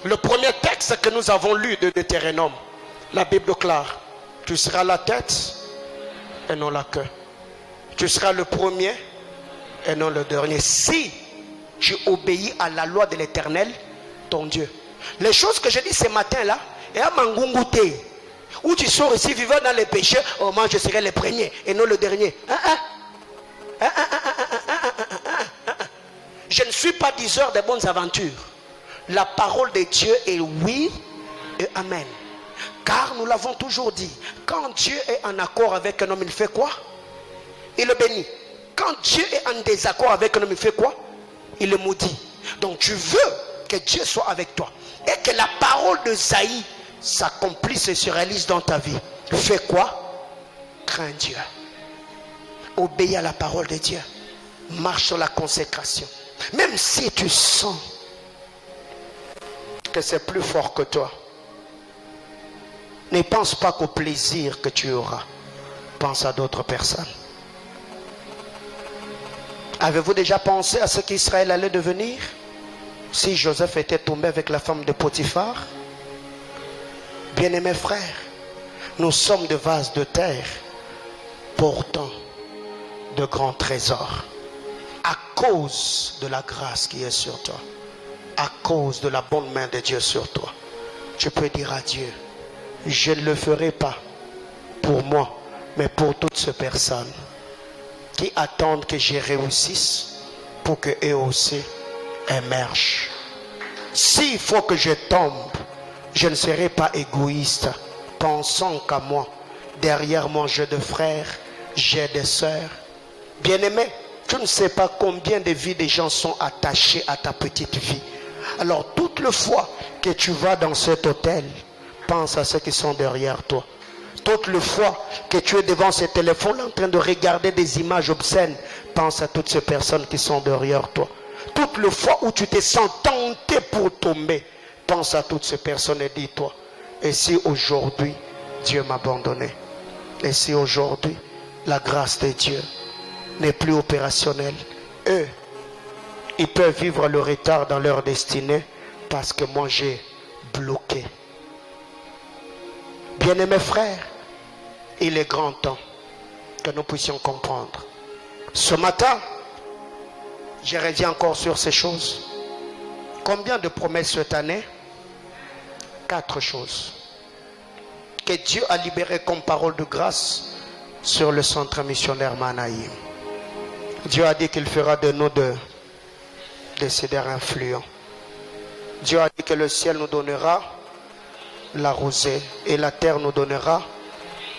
Le premier texte que nous avons lu de Deutéronome, la Bible déclare, tu seras la tête et non la queue. Tu seras le premier et non le dernier. Si tu obéis à la loi de l'Éternel, ton Dieu. Les choses que je dis ce matin-là, et à Mangungouté, où tu sors ici vivant dans les péchés, oh moi je serai le premier et non le dernier. Je ne suis pas diseur de bonnes aventures. La parole de Dieu est oui et amen. Car nous l'avons toujours dit, quand Dieu est en accord avec un homme, il fait quoi? Il le bénit. Quand Dieu est en désaccord avec un homme, il fait quoi? Il le maudit. Donc tu veux que Dieu soit avec toi et que la parole de Zaï s'accomplisse et se réalise dans ta vie. Fais quoi? Crains Dieu. Obéis à la parole de Dieu. Marche sur la consécration. Même si tu sens que c'est plus fort que toi, ne pense pas qu'au plaisir que tu auras. Pense à d'autres personnes. Avez-vous déjà pensé à ce qu'Israël allait devenir si Joseph était tombé avec la femme de Potiphar? Bien-aimés frères, nous sommes des vases de terre portant de grands trésors à cause de la grâce qui est sur toi, à cause de la bonne main de Dieu sur toi. Tu peux dire à Dieu, je ne le ferai pas pour moi, mais pour toutes ces personnes qui attendent que je réussisse pour que eux aussi émergent. S'il faut que je tombe, je ne serai pas égoïste, pensant qu'à moi. Derrière mon jeu de frères, j'ai des sœurs. Bien-aimé, tu ne sais pas combien de vies des gens sont attachés à ta petite vie. Alors, toutes les fois que tu vas dans cet hôtel, pense à ceux qui sont derrière toi. Toutes les fois que tu es devant ce téléphone en train de regarder des images obscènes, pense à toutes ces personnes qui sont derrière toi. Toutes les fois où tu te sens tenté pour tomber, pense à toutes ces personnes et dis-toi, et si aujourd'hui Dieu m'a abandonné, et si aujourd'hui la grâce de Dieu n'est plus opérationnelle, eux, ils peuvent vivre le retard dans leur destinée parce que moi j'ai bloqué. Bien-aimés frères, il est grand temps que nous puissions comprendre. Ce matin, je reviens encore sur ces choses. Combien de promesses cette année? 4 choses que Dieu a libérées comme parole de grâce sur le centre missionnaire Manaïm. Dieu a dit qu'il fera de nous des décideurs influents. Dieu a dit que le ciel nous donnera la rosée et la terre nous donnera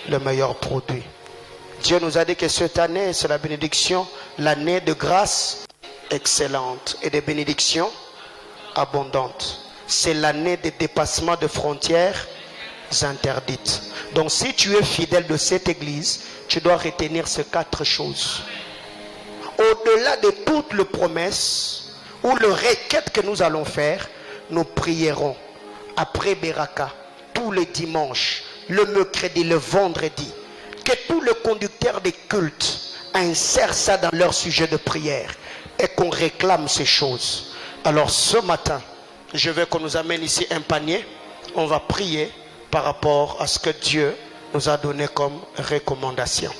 le meilleur produit. Dieu nous a dit que cette année, c'est la bénédiction, l'année de grâce excellente et de bénédictions abondantes. C'est l'année de dépassement de frontières interdites. Donc si tu es fidèle de cette église, tu dois retenir ces 4 choses. Au-delà de toutes les promesses ou les requêtes que nous allons faire, nous prierons après Beraka tous les dimanches, le mercredi, le vendredi, que tous les conducteurs des cultes insèrent ça dans leur sujet de prière et qu'on réclame ces choses. Alors ce matin, je veux qu'on nous amène ici un panier. On va prier par rapport à ce que Dieu nous a donné comme recommandation.